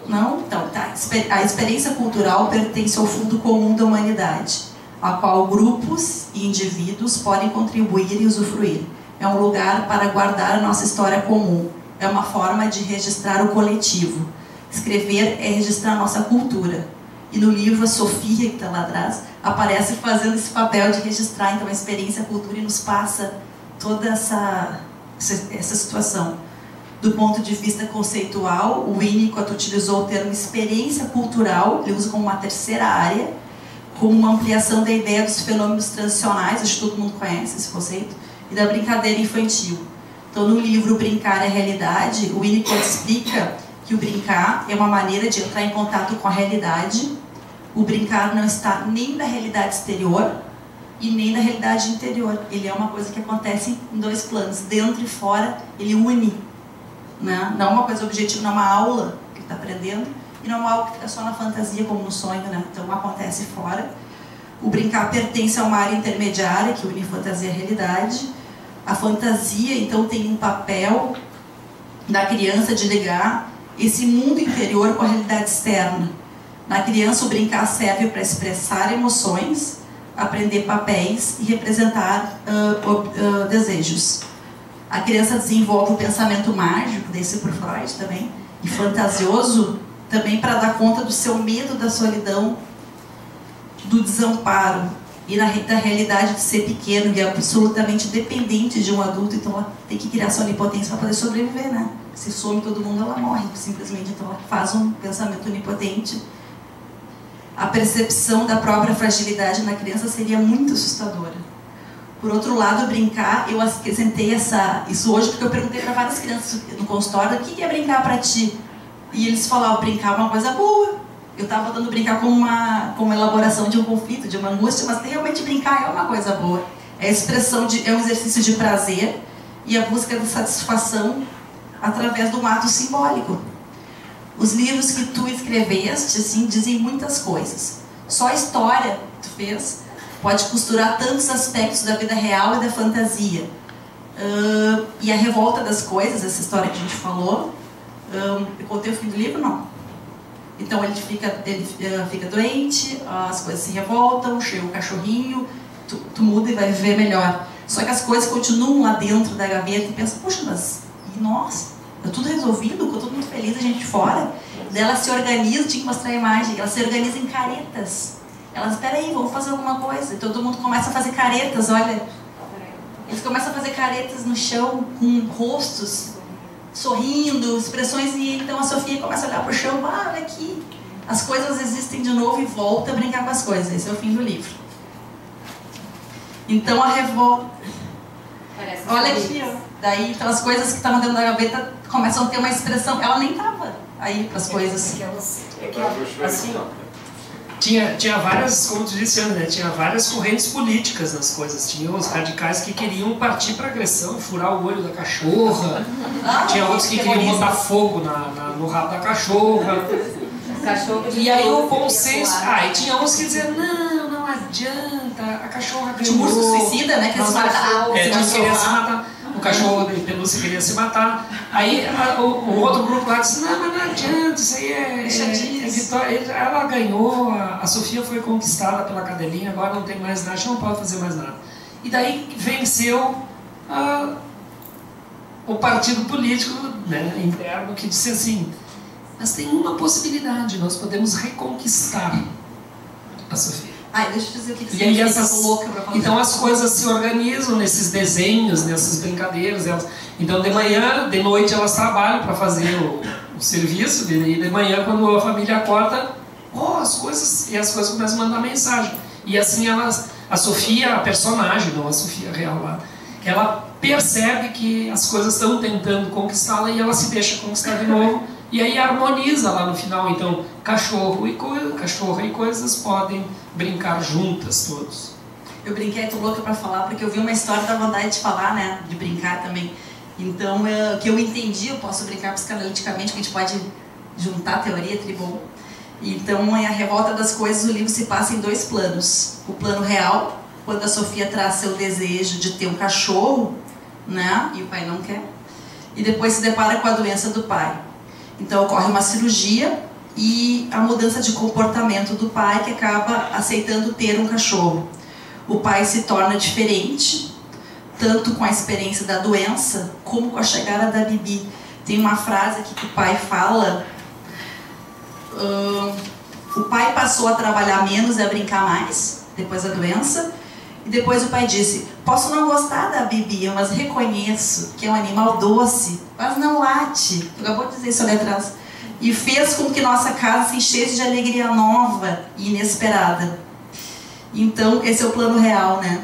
Não? Então, tá. A experiência cultural pertence ao fundo comum da humanidade, a qual grupos e indivíduos podem contribuir e usufruir. É um lugar para guardar a nossa história comum. É uma forma de registrar o coletivo. Escrever é registrar a nossa cultura. E no livro, a Sofia, que está lá atrás, aparece fazendo esse papel de registrar então a experiência, a cultura, e nos passa toda essa situação. Do ponto de vista conceitual, o Winnicott utilizou o termo experiência cultural, ele usa como uma terceira área, como uma ampliação da ideia dos fenômenos transicionais, acho que todo mundo conhece esse conceito, e da brincadeira infantil. Então, no livro Brincar é Realidade, o Winnicott explica que o brincar é uma maneira de entrar em contato com a realidade. O brincar não está nem na realidade exterior e nem na realidade interior. Ele é uma coisa que acontece em dois planos, dentro e fora, ele une. Né? Não é uma coisa objetiva, não é uma aula que está aprendendo, e não é algo que fica só na fantasia, como no sonho, né? Então acontece fora. O brincar pertence a uma área intermediária, que une fantasia e realidade. A fantasia, então, tem um papel da criança de ligar esse mundo interior com a realidade externa. Na criança, o brincar serve para expressar emoções, aprender papéis e representar desejos. A criança desenvolve o pensamento mágico, desse por Freud também, e fantasioso, também para dar conta do seu medo da solidão, do desamparo e da realidade de ser pequeno e absolutamente dependente de um adulto. Então ela tem que criar sua onipotência para poder sobreviver, né? Se some todo mundo, ela morre simplesmente. Então ela faz um pensamento onipotente. A percepção da própria fragilidade na criança seria muito assustadora. Por outro lado, brincar, eu acrescentei isso hoje porque eu perguntei para várias crianças no consultório: o que é brincar para ti? E eles falavam: brincar é uma coisa boa. Eu estava dando brincar como uma elaboração de um conflito, de uma angústia, mas realmente brincar é uma coisa boa. É a expressão é um exercício de prazer e a busca de satisfação através de um ato simbólico. Os livros que tu escreveste, assim, dizem muitas coisas. Só a história que tu fez pode costurar tantos aspectos da vida real e da fantasia. E a revolta das coisas, essa história que a gente falou, eu contei o fim do livro? Não. Então ele fica doente, as coisas se revoltam, chega o cachorrinho, tu muda e vai viver melhor. Só que as coisas continuam lá dentro da gaveta e pensa: puxa, mas nossa, Tá tudo resolvido, ficou todo mundo feliz, a gente fora. Daí ela se organiza, tinha que mostrar a imagem, ela se organiza em caretas. Elas, espera aí, vamos fazer alguma coisa. E todo mundo começa a fazer caretas, olha. Eles começam a fazer caretas no chão, com rostos, sorrindo, expressões. E então a Sofia começa a olhar pro chão, olha aqui. As coisas existem de novo e volta a brincar com as coisas. Esse é o fim do livro. Então a revolta... Olha aqui, ó. Daí, então as coisas que estavam dentro da gaveta começam a ter uma expressão. Ela nem estava aí para as coisas. Assim, ó. Tinha várias, como tu disse, né? Tinha várias correntes políticas nas coisas. Tinha os radicais que queriam partir para agressão, furar o olho da cachorra. Tinha outros que queriam botar fogo no rabo da cachorra. E aí o bom senso... e tinha uns que diziam, não adianta, a cachorra ganhou. Tinha um urso suicida, né? Que se matar. Queria se matar. O cachorro de pelúcia queria se matar. Aí o outro grupo lá disse, mas não adianta, isso aí é vitória. Ela ganhou, a Sofia foi conquistada pela cadelinha, agora não tem mais nada, a gente não pode fazer mais nada. E daí venceu o partido político, né, interno, que disse assim, mas tem uma possibilidade, nós podemos reconquistar a Sofia. Deixa eu dizer o que você louca pra falar. Então as coisas se organizam nesses desenhos, nessas brincadeiras. Então de manhã, de noite elas trabalham para fazer o serviço, e de manhã quando a família acorda, as coisas começam a mandar mensagem. E assim a Sofia, a personagem, não a Sofia real lá, ela percebe que as coisas estão tentando conquistá-la e ela se deixa conquistar de novo. E aí harmoniza lá no final, então cachorro e coisas podem brincar juntas todos. Eu brinquei, tô louca pra falar, porque eu vi uma história da vontade de falar, né, de brincar também. Então, o que eu entendi, eu posso brincar psicanaliticamente, que a gente pode juntar a teoria tribal. Então, a revolta das coisas, o livro se passa em 2 planos. O plano real, quando a Sofia traz seu desejo de ter um cachorro, né, e o pai não quer. E depois se depara com a doença do pai. Então ocorre uma cirurgia e a mudança de comportamento do pai, que acaba aceitando ter um cachorro. O pai se torna diferente, tanto com a experiência da doença, como com a chegada da Bibi. Tem uma frase aqui que o pai fala, o pai passou a trabalhar menos e a brincar mais, depois da doença, e depois o pai disse, posso não gostar da Bibi, mas reconheço que é um animal doce, mas não late. Acabou de dizer isso ali atrás. E fez com que nossa casa se enchesse de alegria nova e inesperada. Então, esse é o plano real, né?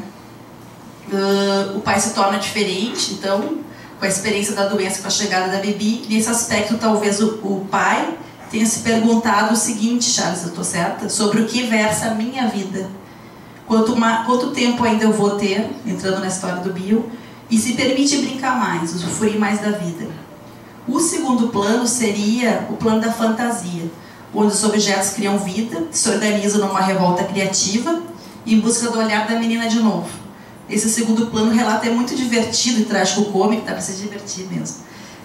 O pai se torna diferente, então, com a experiência da doença, com a chegada da Bibi. Nesse aspecto, talvez o pai tenha se perguntado o seguinte, Charles, eu estou certa? Sobre o que versa a minha vida. Quanto tempo ainda eu vou ter, entrando na história do Bill, e se permite brincar mais, usufruir mais da vida. O segundo plano seria o plano da fantasia, onde os objetos criam vida, se organizam numa revolta criativa, em busca do olhar da menina de novo. Esse segundo plano, o relato é muito divertido e trágico-cômico, dá para se divertir mesmo.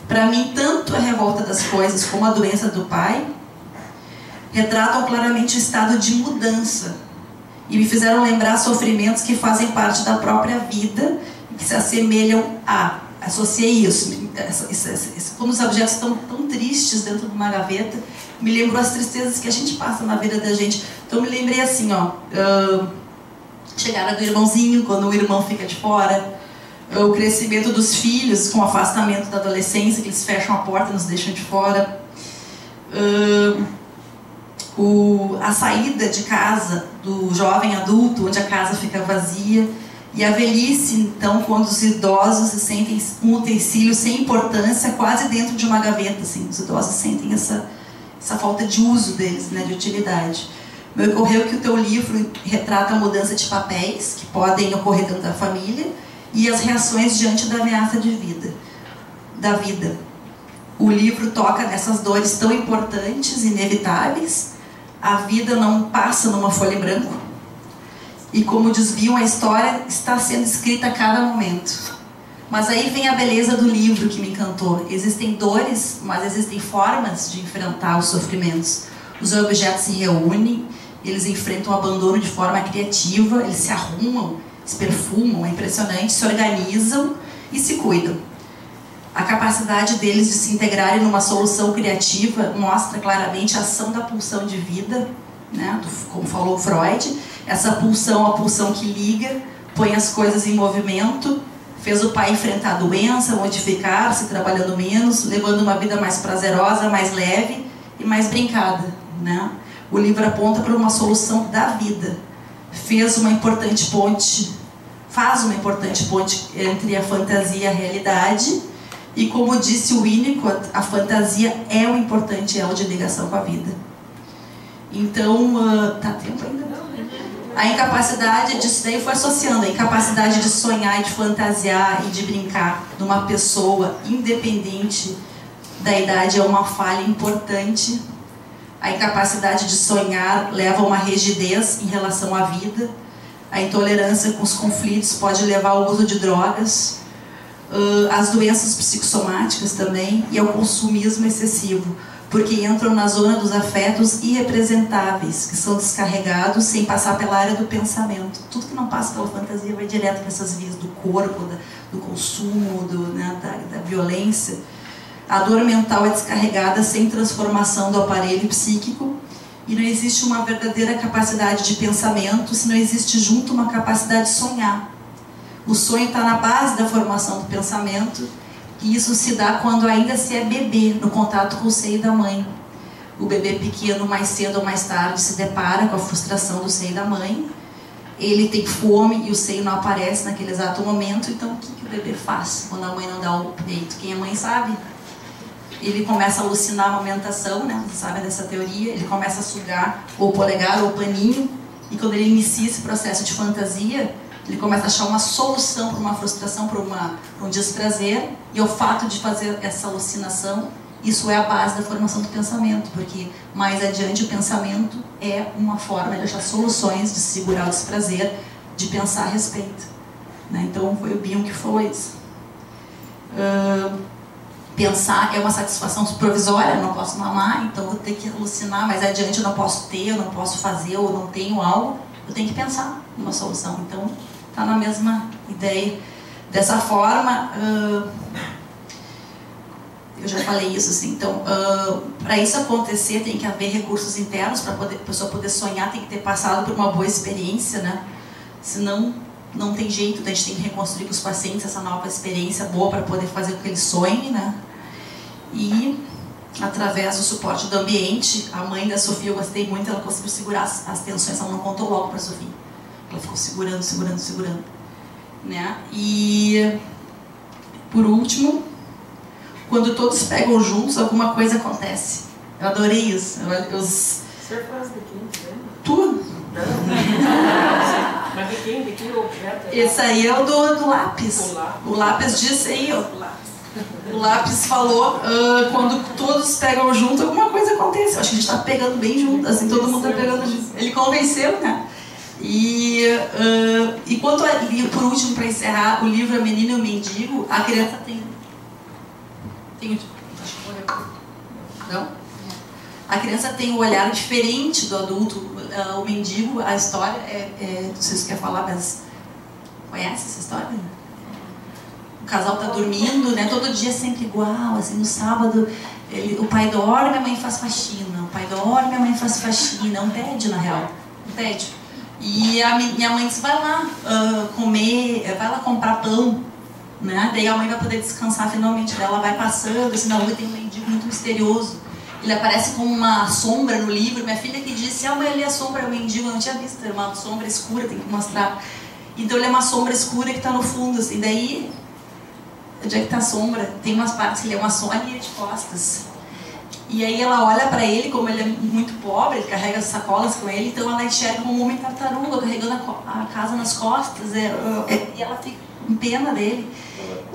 Para mim, tanto a revolta das coisas como a doença do pai retratam claramente o estado de mudança e me fizeram lembrar sofrimentos que fazem parte da própria vida e que se assemelham a... Associei isso. Como os objetos estão tão tristes dentro de uma gaveta, me lembrou as tristezas que a gente passa na vida da gente. Então me lembrei assim, chegada do irmãozinho, quando o irmão fica de fora, o crescimento dos filhos com o afastamento da adolescência, que eles fecham a porta e nos deixam de fora, a saída de casa do jovem adulto, onde a casa fica vazia, e a velhice, então, quando os idosos se sentem um utensílio sem importância, quase dentro de uma gaveta, assim, os idosos sentem essa falta de uso deles, né, de utilidade. Me ocorreu que o teu livro retrata a mudança de papéis que podem ocorrer dentro da família e as reações diante da ameaça da vida. O livro toca nessas dores tão importantes, inevitáveis. A vida não passa numa folha em branco. E como desviam, a história está sendo escrita a cada momento. Mas aí vem a beleza do livro que me encantou. Existem dores, mas existem formas de enfrentar os sofrimentos. Os objetos se reúnem, eles enfrentam o abandono de forma criativa, eles se arrumam, se perfumam, é impressionante, se organizam e se cuidam. A capacidade deles de se integrarem numa solução criativa mostra claramente a ação da pulsão de vida, né? Como falou Freud, essa pulsão, a pulsão que liga, põe as coisas em movimento, fez o pai enfrentar a doença, modificar-se, trabalhando menos, levando uma vida mais prazerosa, mais leve e mais brincada, né? O livro aponta para uma solução da vida. Faz uma importante ponte entre a fantasia e a realidade. E como disse o Winnicott, a fantasia é o importante elo de ligação com a vida. Então, tá tempo ainda? A incapacidade disso daí foi associando a incapacidade de sonhar e de fantasiar e de brincar numa pessoa, independente da idade, é uma falha importante. A incapacidade de sonhar leva a uma rigidez em relação à vida. A intolerância com os conflitos pode levar ao uso de drogas, as doenças psicossomáticas também, e ao consumismo excessivo, porque entram na zona dos afetos irrepresentáveis, que são descarregados sem passar pela área do pensamento. Tudo que não passa pela fantasia vai direto para essas vias do corpo, do consumo, da violência. A dor mental é descarregada sem transformação do aparelho psíquico, e não existe uma verdadeira capacidade de pensamento se não existe junto uma capacidade de sonhar. O sonho está na base da formação do pensamento, e isso se dá quando ainda se é bebê, no contato com o seio da mãe. O bebê pequeno, mais cedo ou mais tarde, se depara com a frustração do seio da mãe. Ele tem fome e o seio não aparece naquele exato momento. Então, o que o bebê faz quando a mãe não dá o peito? Quem é mãe sabe. Ele começa a alucinar a amamentação, né? Vocês sabem dessa teoria. Ele começa a sugar ou o polegar ou o paninho. E quando ele inicia esse processo de fantasia, ele começa a achar uma solução para uma frustração, para um desprazer. E o fato de fazer essa alucinação, isso é a base da formação do pensamento. Porque mais adiante o pensamento é uma forma de achar soluções, de segurar o desprazer, de pensar a respeito. Né? Então foi o Bion que falou isso. Pensar é uma satisfação provisória, eu não posso mamar, então vou ter que alucinar, mais adiante eu não posso ter, eu não posso fazer, ou não tenho algo, eu tenho que pensar numa solução. Então, está na mesma ideia. Dessa forma, eu já falei isso assim, então, para isso acontecer tem que haver recursos internos, para a pessoa poder sonhar, tem que ter passado por uma boa experiência, né? Senão, não tem jeito, a gente tem que reconstruir com os pacientes essa nova experiência boa para poder fazer com que eles sonhem, né? E, através do suporte do ambiente, a mãe da Sofia, eu gostei muito, ela conseguiu segurar as tensões, ela não contou logo para a Sofia. Ela ficou segurando, né? E, por último, quando todos pegam juntos, alguma coisa acontece. Eu adorei isso. O senhor faz de quem? Tudo. Mas de quem o objeto? Esse aí é o do lápis. O lápis disse aí, ó. O lápis falou, quando todos pegam junto, alguma coisa acontece. Eu acho que a gente está pegando bem junto, assim, todo mundo está pegando junto. Ele convenceu, né? E quanto por último, para encerrar, o livro A Menina e o Mendigo, a criança tem acho que não? A criança tem um olhar diferente do adulto. O mendigo, a história não sei se você quer falar, mas conhece essa história? O casal tá dormindo, né? Todo dia é sempre igual, assim, no sábado o pai dorme, a mãe faz faxina. O pai dorme, a mãe faz faxina. É um tédio, na real. Um tédio. E a minha mãe disse, vai lá comer, vai lá comprar pão, né? Daí a mãe vai poder descansar finalmente. Daí ela vai passando, assim, na rua tem um mendigo muito misterioso. Ele aparece como uma sombra no livro. Minha filha que disse, mãe, ali a sombra é o mendigo. Eu não tinha visto, era uma sombra escura, tem que mostrar. Então ele é uma sombra escura que está no fundo, assim. Daí, onde é que está a sombra? Tem umas partes que ele é uma sombra e ele de costas. E aí ela olha para ele, como ele é muito pobre, ele carrega as sacolas com ele, então ela enxerga como um homem tartaruga, carregando a casa nas costas. E ela fica com pena dele.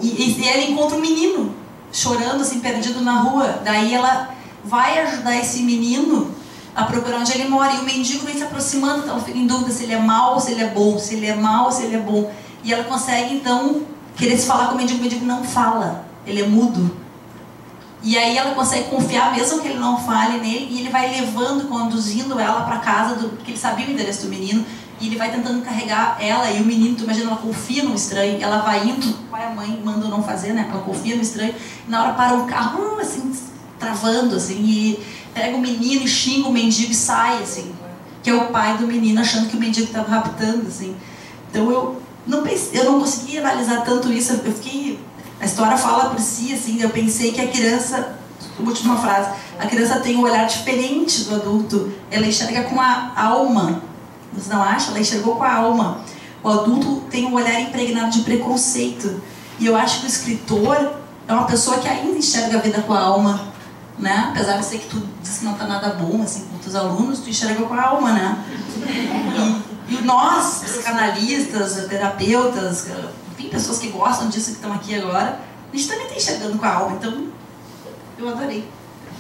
E ela encontra um menino chorando, assim, perdido na rua. Daí ela vai ajudar esse menino a procurar onde ele mora. E o mendigo vem se aproximando, então ela fica em dúvida se ele é mau ou se ele é bom, se ele é mau ou se ele é bom. E ela consegue, então, querer se falar com o mendigo não fala, ele é mudo. E aí ela consegue confiar, mesmo que ele não fale nele, e ele vai levando, conduzindo ela para casa, porque ele sabia o endereço do menino, e ele vai tentando carregar ela e o menino, tu imagina, ela confia no estranho, ela vai indo, o pai e a mãe mandam não fazer, né? Ela confia no estranho, e na hora para um carro, assim, travando, assim, e pega o menino e xinga o mendigo e sai, assim, que é o pai do menino achando que o mendigo estava raptando, assim. Então eu não consegui analisar tanto isso, eu fiquei... A história fala por si, assim, eu pensei que a criança, última frase, a criança tem um olhar diferente do adulto, ela enxerga com a alma, você não acha? Ela enxergou com a alma. O adulto tem um olhar impregnado de preconceito, e eu acho que o escritor é uma pessoa que ainda enxerga a vida com a alma, né? Apesar de ser que tu disse que não tá nada bom, assim, com os alunos, tu enxerga com a alma, né? E nós, psicanalistas, terapeutas, enfim, pessoas que gostam disso, que estão aqui agora, a gente também está enxergando com a alma, então eu adorei.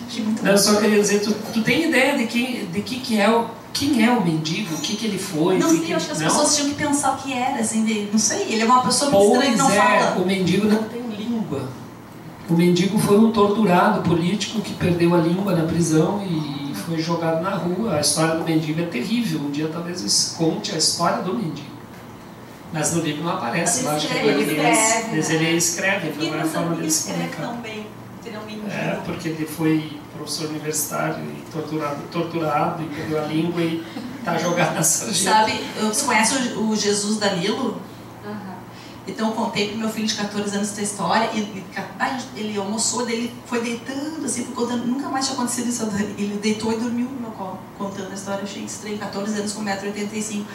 Achei muito bom. Eu só queria dizer, tu tem ideia de quem é o mendigo, o que ele foi? Não sei, eu acho que as pessoas tinham que pensar o que era, assim, não sei, ele é uma pessoa muito estranha que não fala. O mendigo não tem língua. O mendigo foi um torturado político que perdeu a língua na prisão e foi jogado na rua. A história do mendigo é terrível. Um dia talvez eu conte a história do mendigo. Mas no livro não aparece. Mas ele escreve, então é a forma dele se comunicar. Também, ele é um mendigo. É, porque ele foi professor universitário e torturado e perdeu a língua e está jogado na sarjeta. Sabe, você conhece o Jesus Danilo? Então eu contei pro meu filho de 14 anos essa história e ele almoçou, daí ele foi deitando, assim, foi contando, nunca mais tinha acontecido isso. Ele deitou e dormiu no meu colo, contando a história. Eu achei estranho, 14 anos com 1,85 m.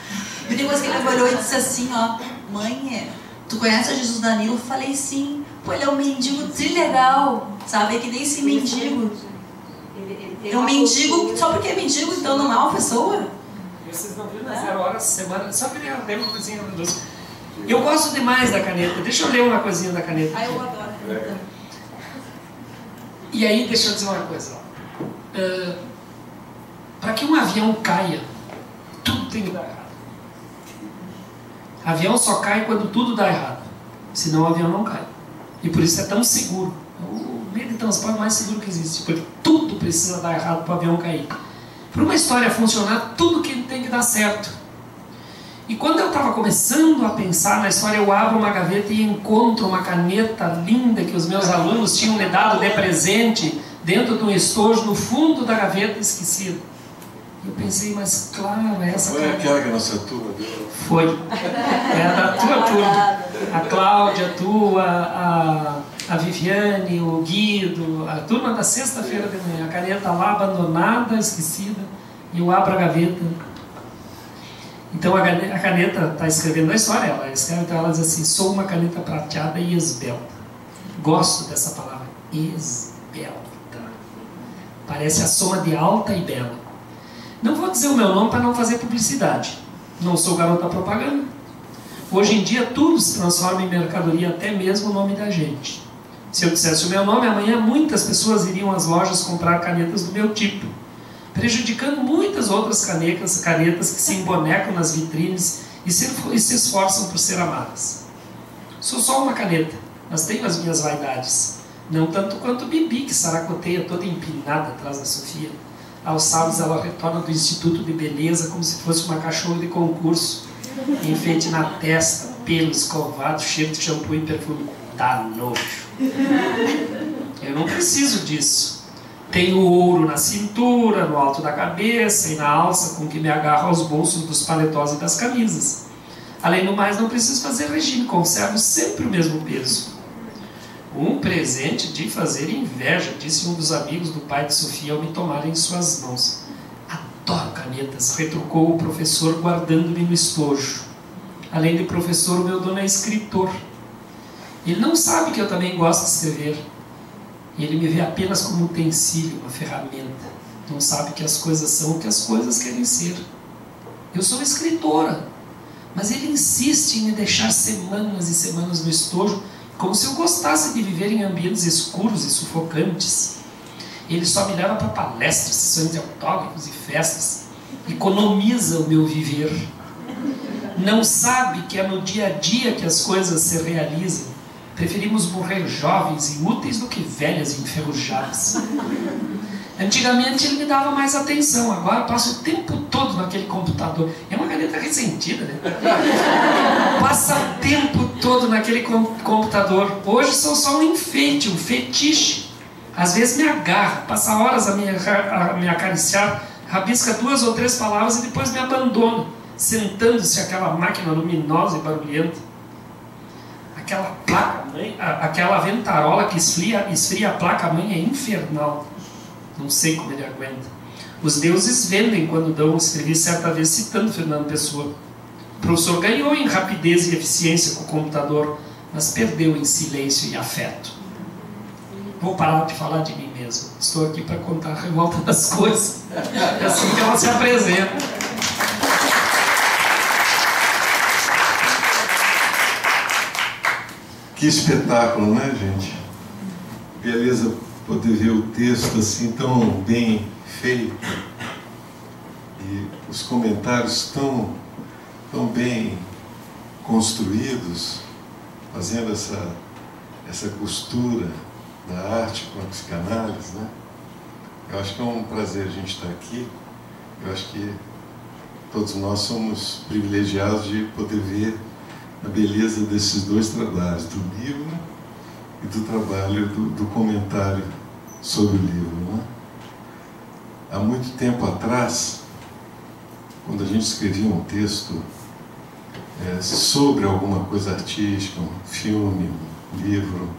E depois que ele olhou e disse assim, ó, mãe, tu conhece o Jesus Danilo? Eu falei, sim. Pô, ele é um mendigo trilegal, sabe? É que nem esse mendigo. É um mendigo, só porque é mendigo, então não é uma pessoa? Vocês não viram na 0 horas semana, só queria ler uma coisinha dos... Eu gosto demais da caneta. Deixa eu ler uma coisinha da caneta. Eu adoro a caneta. E aí, deixa eu dizer uma coisa. Para que um avião caia, tudo tem que dar errado. Avião só cai quando tudo dá errado. Senão o avião não cai. E por isso é tão seguro. É o meio de transporte mais seguro que existe. Porque tudo precisa dar errado para o avião cair. Para uma história funcionar, tudo que tem que dar certo. E quando eu estava começando a pensar na história, eu abro uma gaveta e encontro uma caneta linda que os meus alunos tinham me dado de presente dentro de um estojo no fundo da gaveta esquecida. Eu pensei, mas claro, é essa caneta. Foi aquela que a nossa turma deu? Foi. É da tua turma. A Cláudia, a tua, a Viviane, o Guido, a turma da sexta-feira de manhã. A caneta lá abandonada, esquecida. E eu abro a gaveta. Então a caneta está escrevendo a história, ela escreve, então ela diz assim, sou uma caneta prateada e esbelta. Gosto dessa palavra, esbelta. Parece a soma de alta e bela. Não vou dizer o meu nome para não fazer publicidade. Não sou garota propaganda. Hoje em dia tudo se transforma em mercadoria, até mesmo o nome da gente. Se eu dissesse o meu nome, amanhã muitas pessoas iriam às lojas comprar canetas do meu tipo, prejudicando muitas outras canetas que se embonecam nas vitrines e se esforçam por ser amadas. Sou só uma caneta, mas tenho as minhas vaidades. Não tanto quanto Bibi, que saracoteia toda empinada atrás da Sofia. Aos sábados ela retorna do Instituto de Beleza como se fosse uma cachorra de concurso. Enfeite na testa, pelo escovado, cheiro de shampoo e perfume. Dá nojo. Eu não preciso disso. Tenho ouro na cintura, no alto da cabeça e na alça com que me agarro aos bolsos dos paletós e das camisas. Além do mais, não preciso fazer regime, conservo sempre o mesmo peso. Um presente de fazer inveja, disse um dos amigos do pai de Sofia ao me tomar em suas mãos. Adoro canetas, retrucou o professor guardando-me no estojo. Além de professor, o meu dono é escritor. Ele não sabe que eu também gosto de escrever. E ele me vê apenas como um utensílio, uma ferramenta. Não sabe que as coisas são o que as coisas querem ser. Eu sou escritora, mas ele insiste em me deixar semanas e semanas no estojo, como se eu gostasse de viver em ambientes escuros e sufocantes. Ele só me leva para palestras, sessões de autógrafos e festas. Economiza o meu viver. Não sabe que é no dia a dia que as coisas se realizam. Preferimos morrer jovens e úteis do que velhas e enferrujadas. Antigamente ele me dava mais atenção, agora passa o tempo todo naquele computador. É uma caneta ressentida, né? Passa o tempo todo naquele computador. Hoje sou só um enfeite, um fetiche. Às vezes me agarra, passa horas a me acariciar, rabisca 2 ou 3 palavras e depois me abandona, sentando-se aquela máquina luminosa e barulhenta. Aquela placa-mãe, aquela ventarola que esfria a placa-mãe é infernal. Não sei como ele aguenta. Os deuses vendem quando dão, escrevi certa vez citando Fernando Pessoa. O professor ganhou em rapidez e eficiência com o computador, mas perdeu em silêncio e afeto. Vou parar de falar de mim mesmo. Estou aqui para contar a revolta das coisas. É assim que ela se apresenta. Que espetáculo, né, gente? Beleza poder ver o texto assim tão bem feito e os comentários tão bem construídos, fazendo essa costura da arte com a psicanálise, né? Eu acho que é um prazer a gente estar aqui. Eu acho que todos nós somos privilegiados de poder ver a beleza desses 2 trabalhos, do livro e do trabalho do comentário sobre o livro, né? Há muito tempo atrás, quando a gente escrevia um texto sobre alguma coisa artística, um filme, um livro,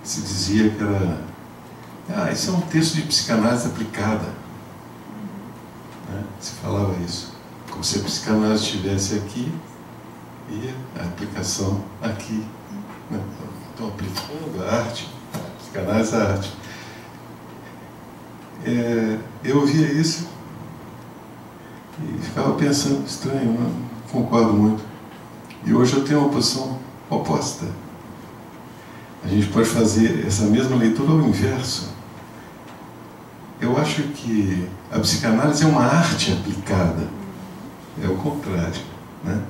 se dizia que era isso é um texto de psicanálise aplicada, né? Se falava isso, como se a psicanálise estivesse aqui e a aplicação aqui, né? Então, aplicando a arte, a psicanálise à arte. Eu ouvia isso e ficava pensando, estranho, não concordo muito. E hoje eu tenho uma posição oposta. A gente pode fazer essa mesma leitura ao inverso. Eu acho que a psicanálise é uma arte aplicada. É o contrário, né?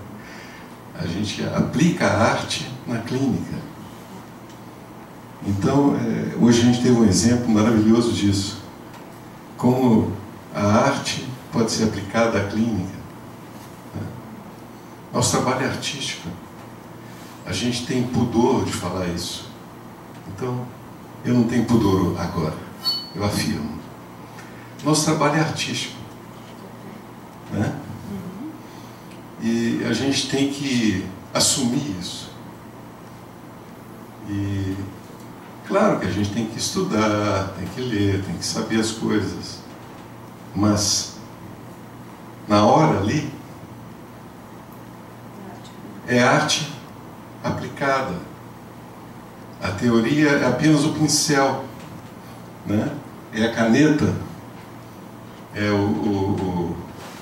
A gente aplica a arte na clínica. Então, hoje a gente teve um exemplo maravilhoso disso. Como a arte pode ser aplicada à clínica, né? Nosso trabalho é artístico. A gente tem pudor de falar isso. Então, eu não tenho pudor agora. Eu afirmo. Nosso trabalho é artístico, né? E a gente tem que assumir isso. E claro que a gente tem que estudar, tem que ler, tem que saber as coisas. Mas na hora ali é arte aplicada. A teoria é apenas o pincel, né? É a caneta, é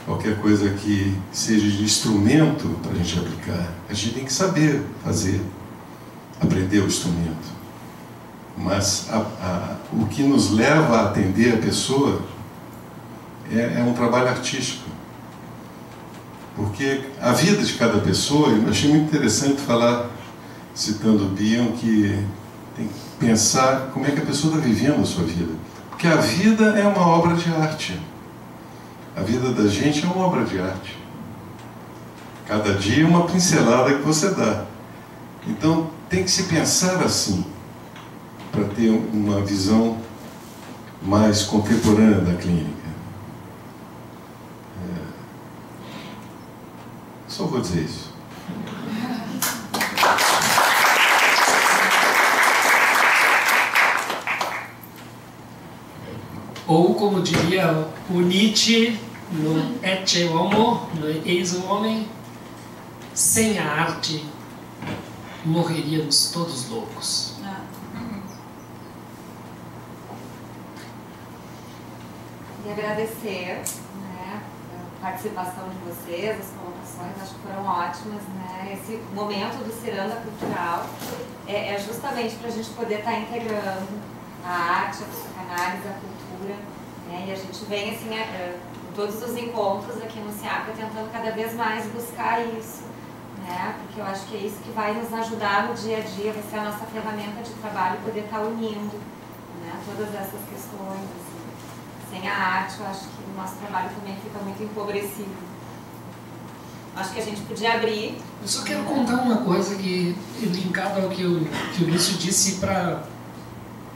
qualquer coisa que seja de instrumento para a gente aplicar. A gente tem que saber fazer, aprender o instrumento. Mas o que nos leva a atender a pessoa é um trabalho artístico. Porque a vida de cada pessoa, eu achei muito interessante falar, citando o Bion, que tem que pensar como é que a pessoa está vivendo a sua vida. Porque a vida é uma obra de arte. A vida da gente é uma obra de arte. Cada dia é uma pincelada que você dá. Então tem que se pensar assim, para ter uma visão mais contemporânea da clínica. Só vou dizer isso. Ou, como diria o Nietzsche, no Ecce Homo, no Eis o Homem, sem a arte morreríamos todos loucos. E agradecer, né, a participação de vocês, as colocações, acho que foram ótimas, né? Esse momento do Ciranda Cultural é justamente para a gente poder estar integrando a arte, a psicanálise, a cultura, né? E a gente vem assim, em todos os encontros aqui no CIAPA tentando cada vez mais buscar isso, né? Porque eu acho que é isso que vai nos ajudar no dia a dia, vai ser a nossa ferramenta de trabalho, poder estar unindo, né? Todas essas questões, assim. Sem a arte, eu acho que o nosso trabalho também fica muito empobrecido. Acho que a gente podia abrir. Eu só quero contar uma coisa que, linkado ao que o Lúcio disse para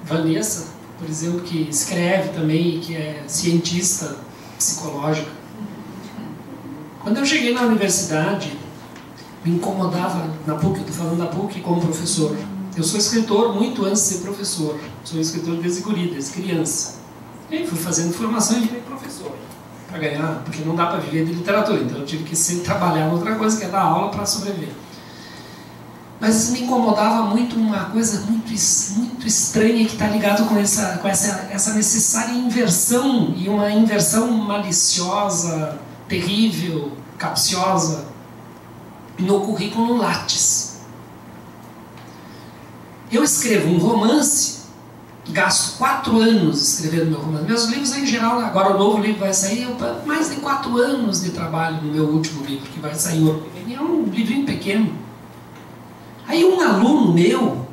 Vanessa, por exemplo, que escreve também, que é cientista psicológica. Quando eu cheguei na universidade, me incomodava, na PUC, eu estou falando da PUC como professor. Eu sou escritor muito antes de ser professor. Sou escritor desde guri, desde criança. E aí fui fazendo formação e virei professor. Para ganhar, porque não dá para viver de literatura, então eu tive que sempre trabalhar em outra coisa, que é dar aula para sobreviver. Mas me incomodava muito uma coisa muito estranha que está ligado com essa necessária inversão, e uma inversão maliciosa, terrível, capciosa, no currículo Lattes. Eu escrevo um romance, gasto 4 anos escrevendo meu romance. Meus livros em geral, agora o novo livro vai sair, mais de 4 anos de trabalho no meu último livro, que vai sair outro. É um livrinho pequeno. Aí um aluno meu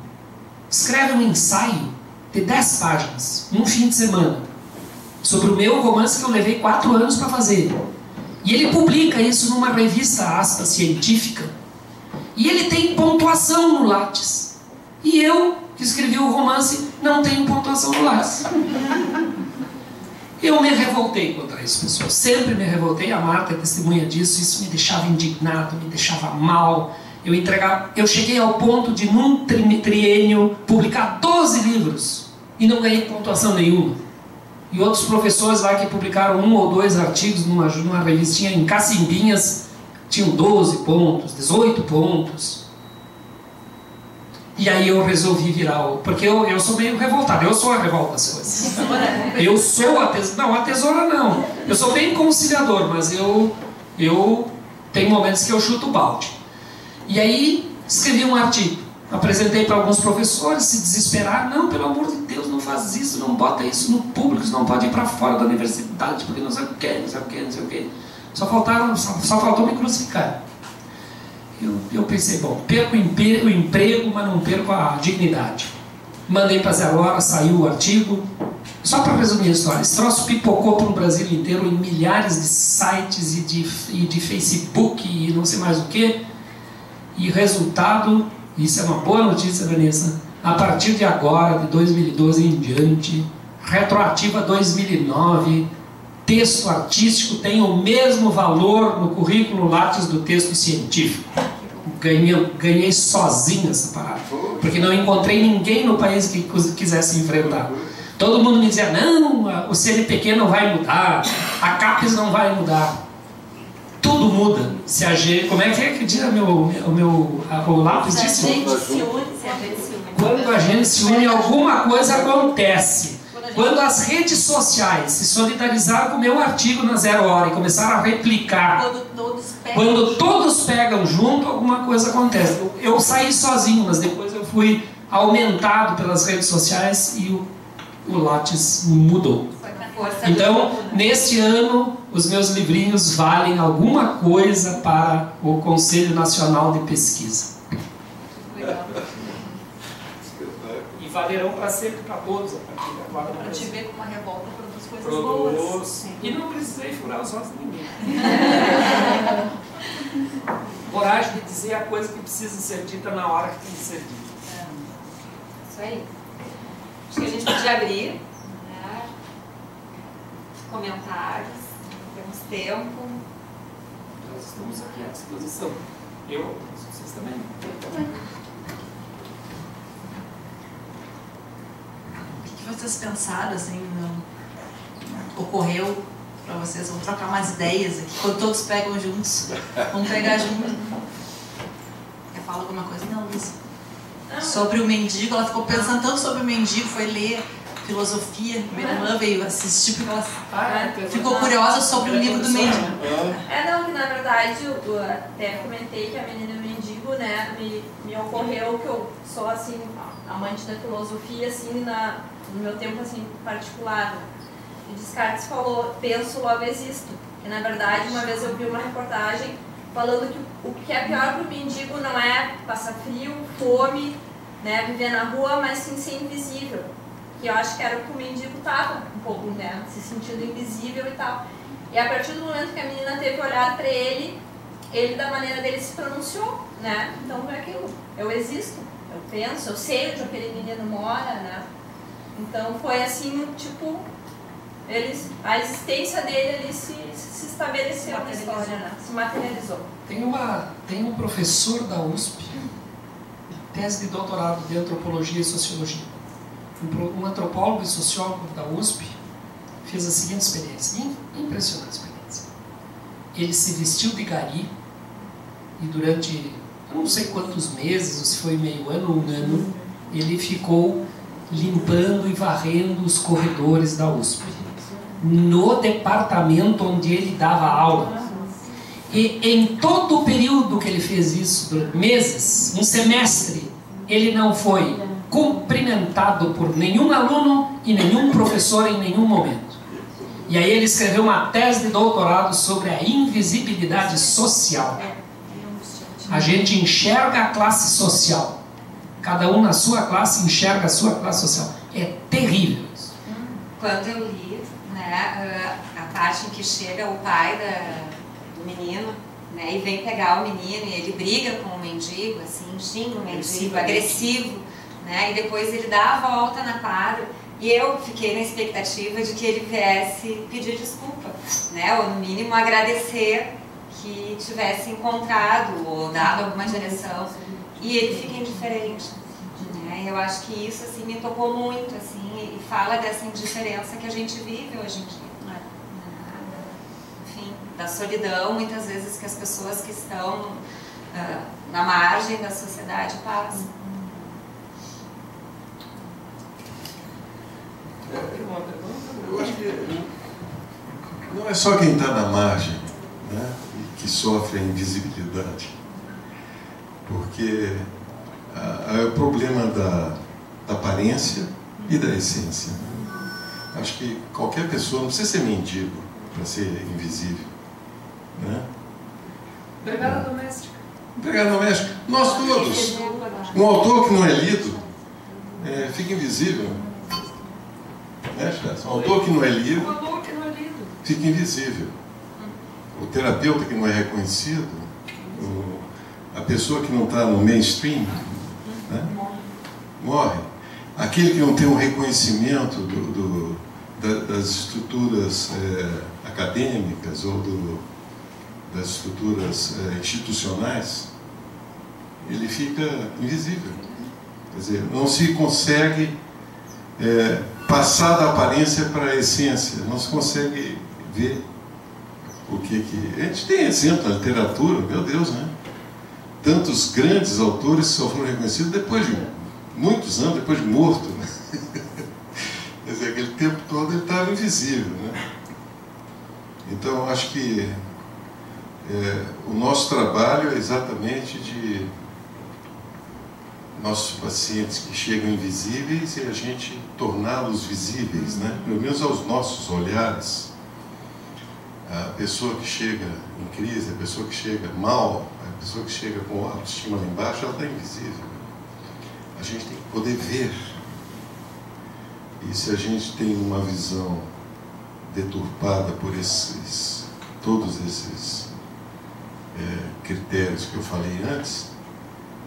escreve um ensaio de 10 páginas, num fim de semana, sobre o meu romance que eu levei 4 anos para fazer. E ele publica isso numa revista, aspas, científica. E ele tem pontuação no Lattes. E eu, que escrevi o romance, não tenho pontuação no Lattes. Eu me revoltei contra isso, pessoal. Sempre me revoltei. A Marta é testemunha disso. Isso me deixava indignado, me deixava mal. Eu cheguei ao ponto de, num triênio, publicar 12 livros e não ganhei pontuação nenhuma. E outros professores lá que publicaram 1 ou 2 artigos numa revistinha em cacimbinhas tinham 12 pontos, 18 pontos. E aí eu resolvi virar porque eu sou meio revoltado, eu sou a revolta das coisas. Eu sou a tesoura, não, a tesoura não. Eu sou bem conciliador, mas eu tenho momentos que eu chuto o balde. E aí escrevi um artigo, apresentei para alguns professores, se desesperaram. Não, pelo amor de Deus, não faz isso, não bota isso no público, isso não pode ir para fora da universidade, porque não sei o que, não sei o que, não sei o que. Só faltou me crucificar. Eu pensei, bom, perco o emprego, mas não perco a dignidade. Mandei para 0 Hora, saiu o artigo. Só para resumir a história, esse troço pipocou para o Brasil inteiro, em milhares de sites e de Facebook e não sei mais o que. E resultado, isso é uma boa notícia, Vanessa, a partir de agora, de 2012 em diante, retroativa 2009, texto artístico tem o mesmo valor no currículo Lattes do texto científico. Ganhei sozinho essa parada, porque não encontrei ninguém no país que quisesse enfrentar. Todo mundo me dizia, não, o CNPq não vai mudar, a CAPES não vai mudar. Tudo muda. Se a gente, como é que diz o Lápis disse? Quando a gente se une, alguma coisa acontece. Quando as redes sociais se solidarizaram com o meu artigo na 0 Hora e começaram a replicar, quando todos pegam junto, alguma coisa acontece. Eu saí sozinho, mas depois eu fui aumentado pelas redes sociais e o Lattes mudou. Então, neste ano, os meus livrinhos valem alguma coisa para o Conselho Nacional de Pesquisa. E valerão para sempre, para todos. Para te ver como a revolta produz coisas boas. E não precisei furar os olhos de ninguém. Coragem de dizer a coisa que precisa ser dita na hora que tem que ser dita. Isso aí. Acho que a gente podia abrir comentários, temos tempo. Nós estamos aqui à disposição. Vocês também. O que vocês pensaram, assim, ocorreu para vocês? Vamos trocar umas ideias aqui. Quando todos pegam juntos, vamos pegar junto. Quer falar alguma coisa? Não, Luísa. Sobre o mendigo, ela ficou pensando tanto sobre o mendigo, foi ler filosofia. Minha irmã veio assistir porque ela ficou curiosa sobre o livro do mendigo. Não, que na verdade eu até comentei que a menina mendigo, né, me ocorreu que eu sou assim, amante da filosofia, assim, no meu tempo assim, particular. E Descartes falou, penso, logo existo. Que na verdade, uma vez eu vi uma reportagem falando que o que é pior para o mendigo não é passar frio, fome, né, viver na rua, mas sim ser invisível. que eu acho que era o que o mendigo estava um pouco, né, se sentindo invisível e tal. E a partir do momento que a menina teve olhado para ele da maneira dele se pronunciou, né? Então é aquilo, eu existo, eu penso, eu sei onde aquele menino mora, né? Então foi assim, tipo, a existência dele ali se estabeleceu na história, né? Se materializou. Tem um professor da USP, tese de doutorado de antropologia e sociologia, um antropólogo e sociólogo da USP, fez a seguinte experiência, impressionante experiência. Ele se vestiu de gari e durante, eu não sei quantos meses, ou se foi meio ano ou um ano, ele ficou limpando e varrendo os corredores da USP, no departamento onde ele dava aula. E em todo o período que ele fez isso, durante meses, um semestre, ele não foi cumprimentado por nenhum aluno e nenhum professor em nenhum momento. E aí ele escreveu uma tese de doutorado sobre a invisibilidade social. A gente enxerga a classe social. Cada um na sua classe enxerga a sua classe social. É terrível isso. Quando eu li, né, a parte em que chega o pai do menino, né, e vem pegar o menino e ele briga com o mendigo, assim, xinga o mendigo, agressivo, né, e depois ele dá a volta na quadra. E eu fiquei na expectativa de que ele viesse pedir desculpa, né, ou no mínimo agradecer que tivesse encontrado ou dado alguma direção. E ele fica indiferente, né? Eu acho que isso assim me tocou muito, assim, e fala dessa indiferença que a gente vive hoje em dia, né? Enfim, da solidão muitas vezes que as pessoas que estão na margem da sociedade passam. Eu acho que não é só quem está na margem, né, que sofre a invisibilidade, porque é o problema da aparência e da essência. Acho que qualquer pessoa não precisa ser mendigo para ser invisível, né? Empregada doméstica. Empregada doméstica. Nós todos. Um autor que não é lido fica invisível. Né, um autor que não é lido fica invisível. O terapeuta que não é reconhecido, a pessoa que não está no mainstream, né, morre. Aquele que não tem um reconhecimento das estruturas acadêmicas ou das estruturas institucionais, ele fica invisível. Quer dizer, não se consegue passar da aparência para a essência, não se consegue ver o que... A gente tem exemplo na literatura, meu Deus, né? Tantos grandes autores só foram reconhecidos depois de muitos anos, depois de morto, né? Quer dizer, aquele tempo todo ele estava invisível, né? Então, acho que o nosso trabalho é exatamente de nossos pacientes que chegam invisíveis e a gente torná-los visíveis, né? Pelo menos aos nossos olhares. A pessoa que chega em crise, a pessoa que chega mal, a pessoa que chega com a autoestima lá embaixo, ela está invisível. A gente tem que poder ver. E se a gente tem uma visão deturpada por todos esses critérios que eu falei antes,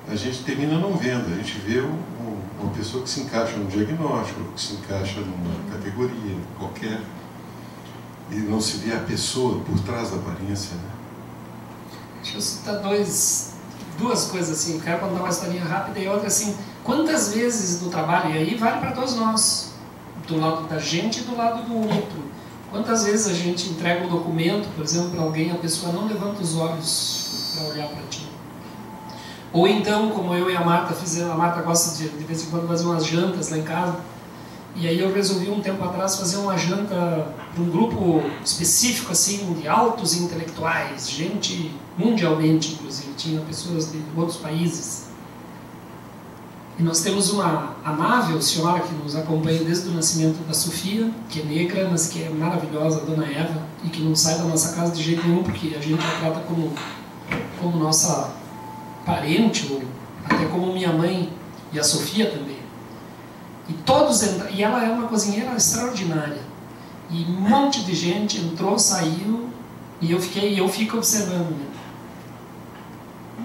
a gente termina não vendo. A gente vê uma pessoa que se encaixa num diagnóstico, que se encaixa numa categoria qualquer, e não se vê a pessoa por trás da aparência, né? Deixa eu citar duas coisas assim. Eu quero contar uma historinha rápida e outra assim. Quantas vezes no trabalho, e aí vale para todos nós, do lado da gente e do lado do outro, quantas vezes a gente entrega um documento, por exemplo, para alguém, a pessoa não levanta os olhos para olhar para ti. Ou então, como eu e a Marta fizemos, a Marta gosta de vez em quando fazer umas jantas lá em casa, e aí eu resolvi um tempo atrás fazer uma janta para um grupo específico assim, de altos intelectuais, gente mundialmente inclusive, tinha pessoas de outros países. E nós temos uma amável senhora que nos acompanha desde o nascimento da Sofia, que é negra, mas que é maravilhosa, a Dona Eva, e que não sai da nossa casa de jeito nenhum, porque a gente a trata como nossa parente, ou até como minha mãe e a Sofia também. E todos entraram, e ela é uma cozinheira extraordinária. E um monte de gente entrou, saiu, e eu fico observando. Né?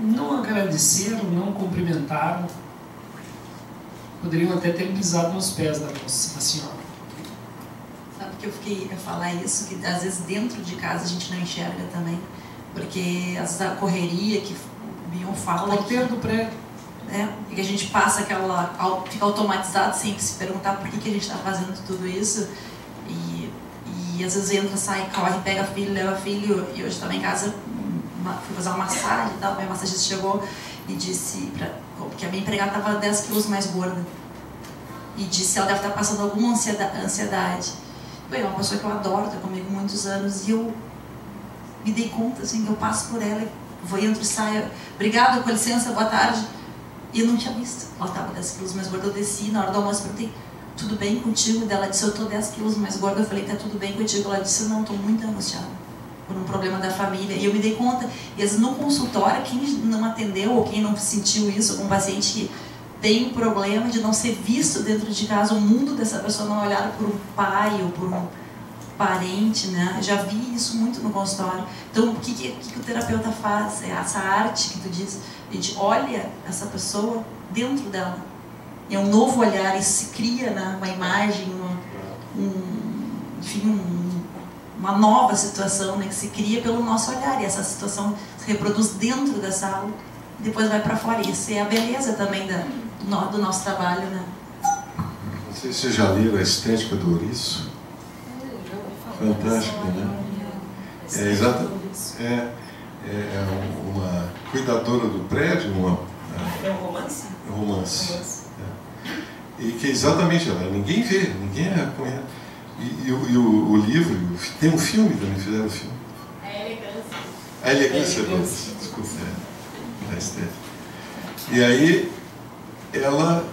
Não agradeceram, não cumprimentaram. Poderiam até ter pisado nos pés da moça, da senhora. Sabe que eu fiquei a falar isso, que às vezes dentro de casa a gente não enxerga também, porque às vezes a correria que o Bion fala... Porteiro do prédio. E que a gente passa aquela... fica automatizado sem se perguntar por que a gente está fazendo tudo isso, e às vezes entra, sai, corre, pega filho, leva filho, e hoje estava em casa, fui fazer uma massagem e tal, minha massagista chegou e disse, porque a minha empregada estava 10 quilos mais gorda, e disse, ela deve estar passando alguma ansiedade. Bem, é uma pessoa que eu adoro, está comigo há muitos anos, e eu me dei conta, assim, que eu passo por ela, vou, entro e saio, obrigada, com licença, boa tarde, e eu não tinha visto, ela estava 10 quilos mais gorda, eu desci, na hora do almoço, perguntei, tudo bem contigo? Ela disse, eu estou 10 quilos mais gorda, eu falei, tá tudo bem contigo? Ela disse, não, estou muito angustiada por um problema da família, e eu me dei conta, e às vezes no consultório, quem não atendeu, ou quem não sentiu isso, algum paciente que tem um problema de não ser visto dentro de casa, o mundo dessa pessoa não olhar por um pai ou por um parente, né? Eu já vi isso muito no consultório. Então, o que o terapeuta faz? É essa arte que tu diz, a gente olha essa pessoa dentro dela. É um novo olhar, isso se cria, né? Uma imagem, uma nova situação, né? Que se cria pelo nosso olhar, e essa situação se reproduz dentro da sala, depois vai para fora. Isso é a beleza também do nosso trabalho, né? Não sei se vocês já leram A Estética do Ouriço. Fantástico, né? É uma cuidadora do prédio, É um romance? É um romance. E que exatamente ela, ninguém vê, ninguém conhece. E o livro, tem um filme também, fizeram um filme. A Elegância deles, desculpa, da estética. E aí, ela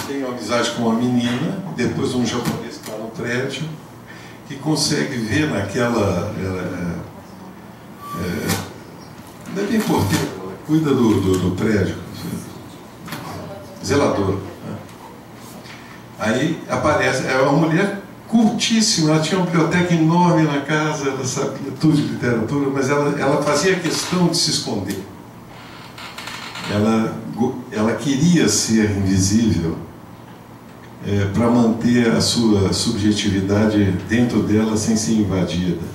tem uma amizade com uma menina, depois um japonês que está no prédio, que consegue ver naquela... não é bem porteira, ela cuida do prédio, zelador. Né? Aí aparece, é uma mulher cultíssima, ela tinha uma biblioteca enorme na casa, ela sabia tudo de literatura, mas ela fazia questão de se esconder. Ela queria ser invisível para manter a sua subjetividade dentro dela sem ser invadida.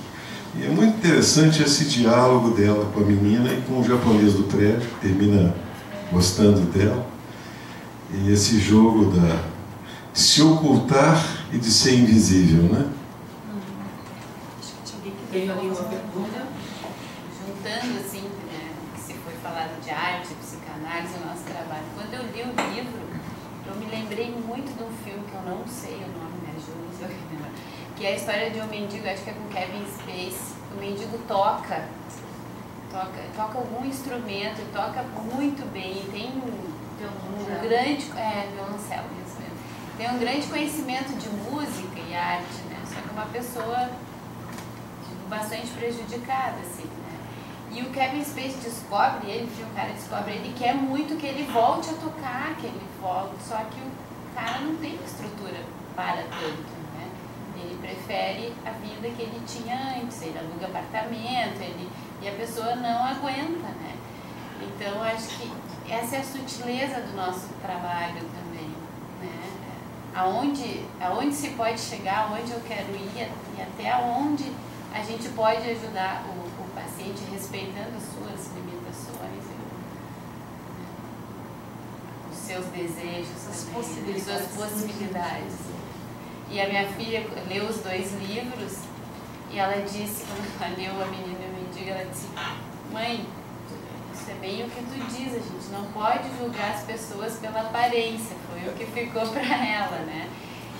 E é muito interessante esse diálogo dela com a menina e com o japonês do prédio, que termina gostando dela. E esse jogo de se ocultar e de ser invisível, né? Tem ali uma pergunta. Juntando, assim, que se foi falado de arte, psicanálise, o nosso trabalho. Quando eu li o livro, eu me lembrei muito de um filme que eu não sei o nome, me ajuda, se eu lembro, que é a história de um mendigo, acho que é com Kevin Spacey. O mendigo toca algum instrumento, toca muito bem, tem um grande... violoncelo, isso mesmo. Tem um grande conhecimento de música e arte, né? Só que uma pessoa bastante prejudicada, assim, né? E o Kevin Spacey descobre ele, o cara descobre ele, quer muito que ele volte a tocar, que ele volte, só que o cara não tem estrutura para tanto, né? Ele prefere a vida que ele tinha antes, ele aluga apartamento, e a pessoa não aguenta, né? Então, acho que essa é a sutileza do nosso trabalho também, né? Aonde se pode chegar, aonde eu quero ir e até aonde a gente pode ajudar o paciente respeitando as suas limitações, os seus desejos, as suas possibilidades. E a minha filha leu os 2 livros e ela disse, quando ela leu A Menina e o Mendigo, ela disse, mãe, isso é bem o que tu diz, a gente não pode julgar as pessoas pela aparência, foi o que ficou para ela, né?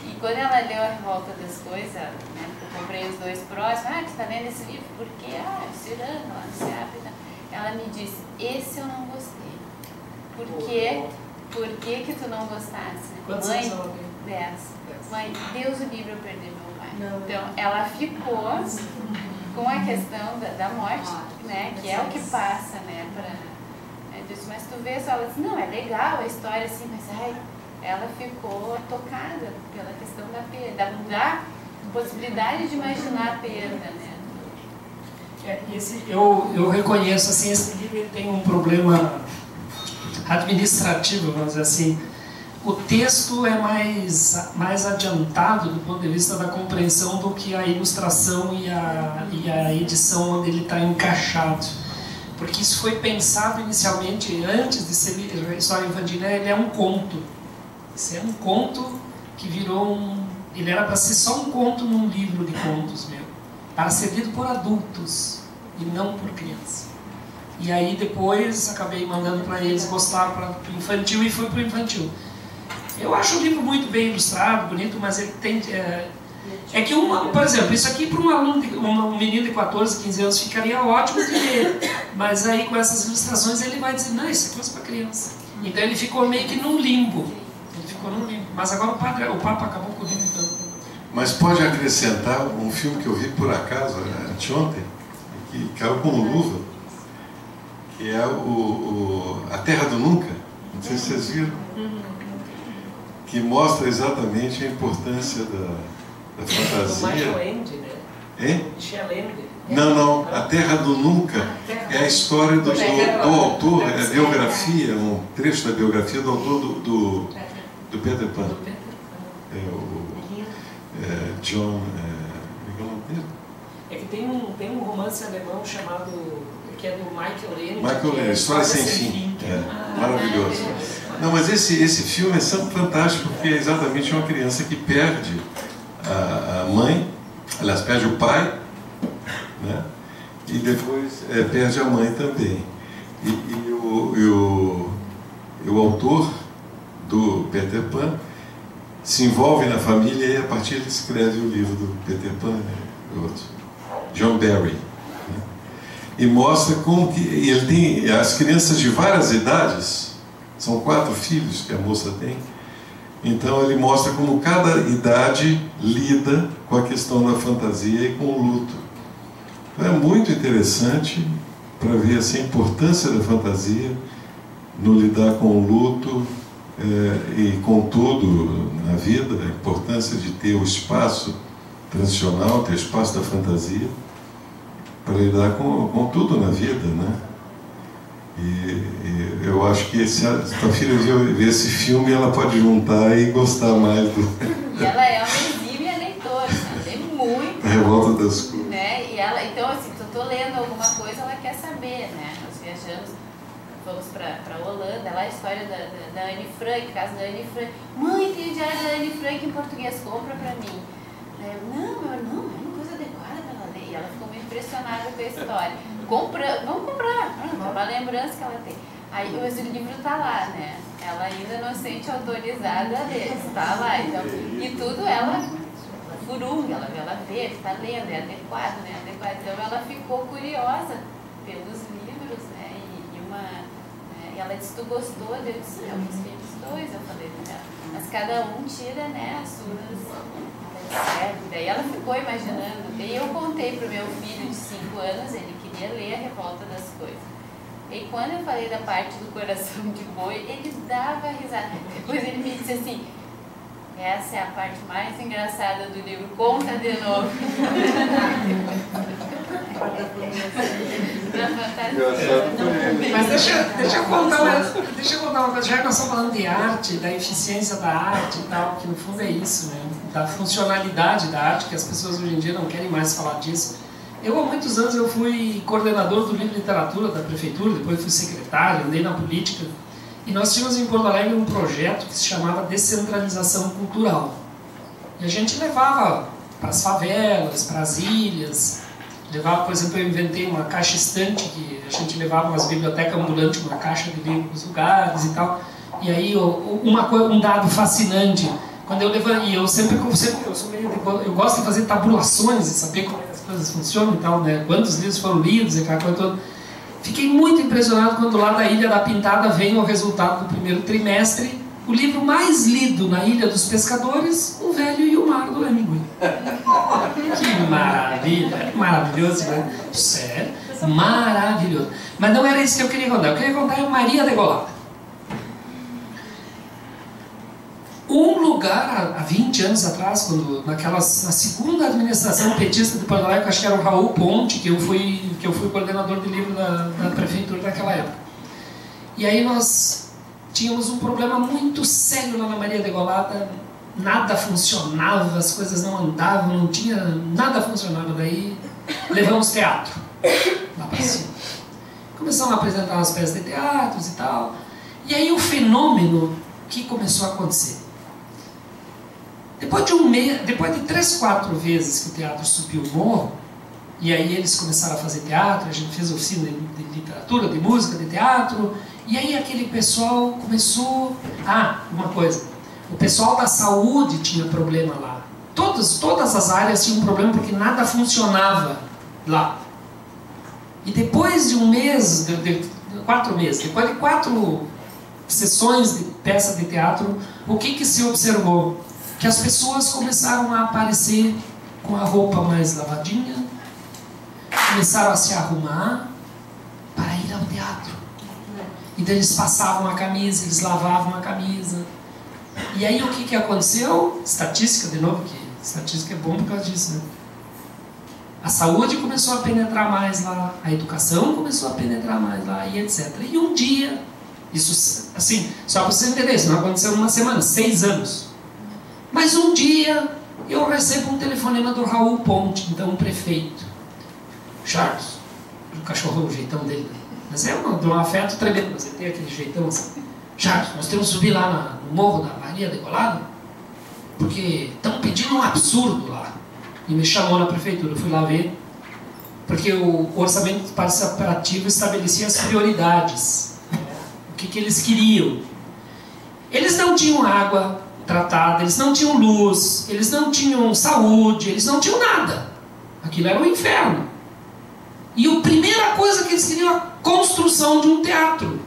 E quando ela leu A Revolta das Coisas, né, eu comprei os 2 próximos, tu tá lendo esse livro? Por quê? É Cirano, lá no CEAP. Ela me disse, esse eu não gostei. Por que tu não gostasse? Quantos anos ela tem? 10. Mãe, Deus o livre eu perder meu pai. Então, ela ficou com a questão da morte, né, que é o que passa, né, eu disse, mas tu vê só, ela disse, não, é legal a história assim, mas ela ficou tocada pela questão da perda, da possibilidade de imaginar a perda, né? Eu reconheço, assim, esse livro ele tem um problema administrativo, vamos dizer assim. O texto é mais adiantado do ponto de vista da compreensão do que a ilustração e a edição onde ele está encaixado. Porque isso foi pensado inicialmente, antes de ser história infantil, ele é um conto. Isso é um conto que virou ele era para ser só um conto num livro de contos meu, para ser lido por adultos e não por crianças. E aí depois acabei mandando para eles, gostaram para o infantil e fui para o infantil. Eu acho o livro muito bem ilustrado, bonito, mas ele tem... É que, por exemplo, isso aqui para um aluno, um menino de 14, 15 anos ficaria ótimo de ler, mas aí com essas ilustrações ele vai dizer, não, isso é coisa para criança. Então ele ficou meio que num limbo. Ele ficou num limbo. Mas agora o Papa acabou com o livro então. Mas pode acrescentar um filme que eu vi por acaso anteontem, que caiu com luva, que é A Terra do Nunca. Não sei se vocês viram. Que mostra exatamente a importância da fantasia. Do Michael Ende, né? Hein? Michel Ende. Não, A Terra do Nunca é a história do autor, é a biografia, um trecho da biografia do autor do Peter Pan. John... É que tem um romance alemão chamado... que é do Michael Ende. Michael Ende, História Sem Fim. Maravilhoso. Não, mas esse filme é fantástico porque é exatamente uma criança que perde a mãe, aliás, perde o pai, né? E depois perde a mãe também. E o autor do Peter Pan se envolve na família e a partir ele escreve o livro do Peter Pan, né? O outro, John Barry, né? E mostra como que ele tem as crianças de várias idades. São 4 filhos que a moça tem. Então ele mostra como cada idade lida com a questão da fantasia e com o luto. Então é muito interessante para ver assim, a importância da fantasia no lidar com o luto e com tudo na vida, a importância de ter o espaço transicional, ter o espaço da fantasia para lidar com tudo na vida, né? E eu acho que se a filha ver esse filme, ela pode juntar e gostar mais do... E ela é uma exímia leitora, ela tem muito... A Revolta das Cores. Né? E ela, então, assim, se eu estou lendo alguma coisa, ela quer saber, né? Nós viajamos, fomos para a Holanda, lá a história da Anne Frank, caso da Anne Frank. Mãe, tem o diário da Anne Frank em português, compra para mim. Não, é uma coisa adequada para ela ler. E ela ficou muito impressionada com a história. Vamos comprar, é uma lembrança que ela tem. Aí o livro está lá, né? Ela ainda não se sente autorizada a ler, está lá. Então, e tudo ela furunga, ela vê, está lendo, é adequado, né? Então ela ficou curiosa pelos livros, né? E ela disse, tu gostou? Eu disse, eu gostei dos 2, eu falei para ela. Mas cada um tira, né, as suas... Daí ela ficou imaginando. E eu contei para o meu filho de 5 anos, ele queria ler A Revolta das Coisas. E quando eu falei da parte do coração de boi, ele dava risada. Depois ele me disse assim, essa é a parte mais engraçada do livro, conta de novo. Mas deixa eu contar uma coisa, já que nós estamos falando de arte, da eficiência da arte e tal, que no fundo é isso, né? Da funcionalidade da arte, que as pessoas hoje em dia não querem mais falar disso. Eu, há muitos anos, eu fui coordenador do livro de literatura da prefeitura, depois fui secretário, andei na política, e nós tínhamos em Porto Alegre um projeto que se chamava Descentralização Cultural. E a gente levava para as favelas, para as ilhas, levava, por exemplo, eu inventei uma caixa estante, que a gente levava umas bibliotecas ambulantes, uma caixa de livros nos lugares e tal. E aí, um dado fascinante, quando eu levo, e eu eu gosto de fazer tabulações e saber como as coisas funcionam e tal, né? Quantos livros foram lidos e aquela coisa toda. Fiquei muito impressionado quando lá da Ilha da Pintada vem o resultado do primeiro trimestre, o livro mais lido na Ilha dos Pescadores, O Velho e o Mar, do Hemingway. Que maravilha, maravilhoso, né? Sério, maravilhoso. Mas não era isso que eu queria contar a Maria Degolada. Um lugar, há 20 anos atrás, na segunda administração petista de Porto Alegre, acho que era o Raul Ponte, que eu fui coordenador de livro da prefeitura naquela época. E aí nós tínhamos um problema muito sério lá na Maria Degolada, nada funcionava, as coisas não andavam, não tinha, nada funcionava. Daí levamos teatro lá para cima. Começamos a apresentar umas peças de teatros e tal. E aí o fenômeno que começou a acontecer. Depois de um mês, depois de 3, 4 vezes que o teatro subiu o morro, e aí eles começaram a fazer teatro, a gente fez oficina de literatura, de música, de teatro, e aí aquele pessoal começou... Ah, uma coisa, o pessoal da saúde tinha problema lá. Todas as áreas tinham problema porque nada funcionava lá. E depois de um mês, 4 meses, depois de 4 sessões de peça de teatro, o que se observou? Que as pessoas começaram a aparecer com a roupa mais lavadinha, começaram a se arrumar para ir ao teatro. Então eles passavam a camisa, eles lavavam a camisa. E aí o que aconteceu? Estatística, de novo, que estatística é bom por causa disso, né? A saúde começou a penetrar mais lá, a educação começou a penetrar mais lá, e etc. E um dia, isso assim, só para vocês entenderem, isso não aconteceu numa semana, 6 anos. Mas um dia eu recebo um telefonema do Raul Ponte, então um prefeito. Charles, o cachorro, o jeitão dele, mas é de um afeto tremendo, você tem aquele jeitão assim. Charles, nós temos que subir lá no morro da Maria Degolada, porque estão pedindo um absurdo lá. E me chamou na prefeitura, eu fui lá ver, porque o orçamento participativo estabelecia as prioridades, o que eles queriam. Eles não tinham água tratada, eles não tinham luz, eles não tinham saúde, eles não tinham nada. Aquilo era um inferno. E a primeira coisa que eles queriam era a construção de um teatro.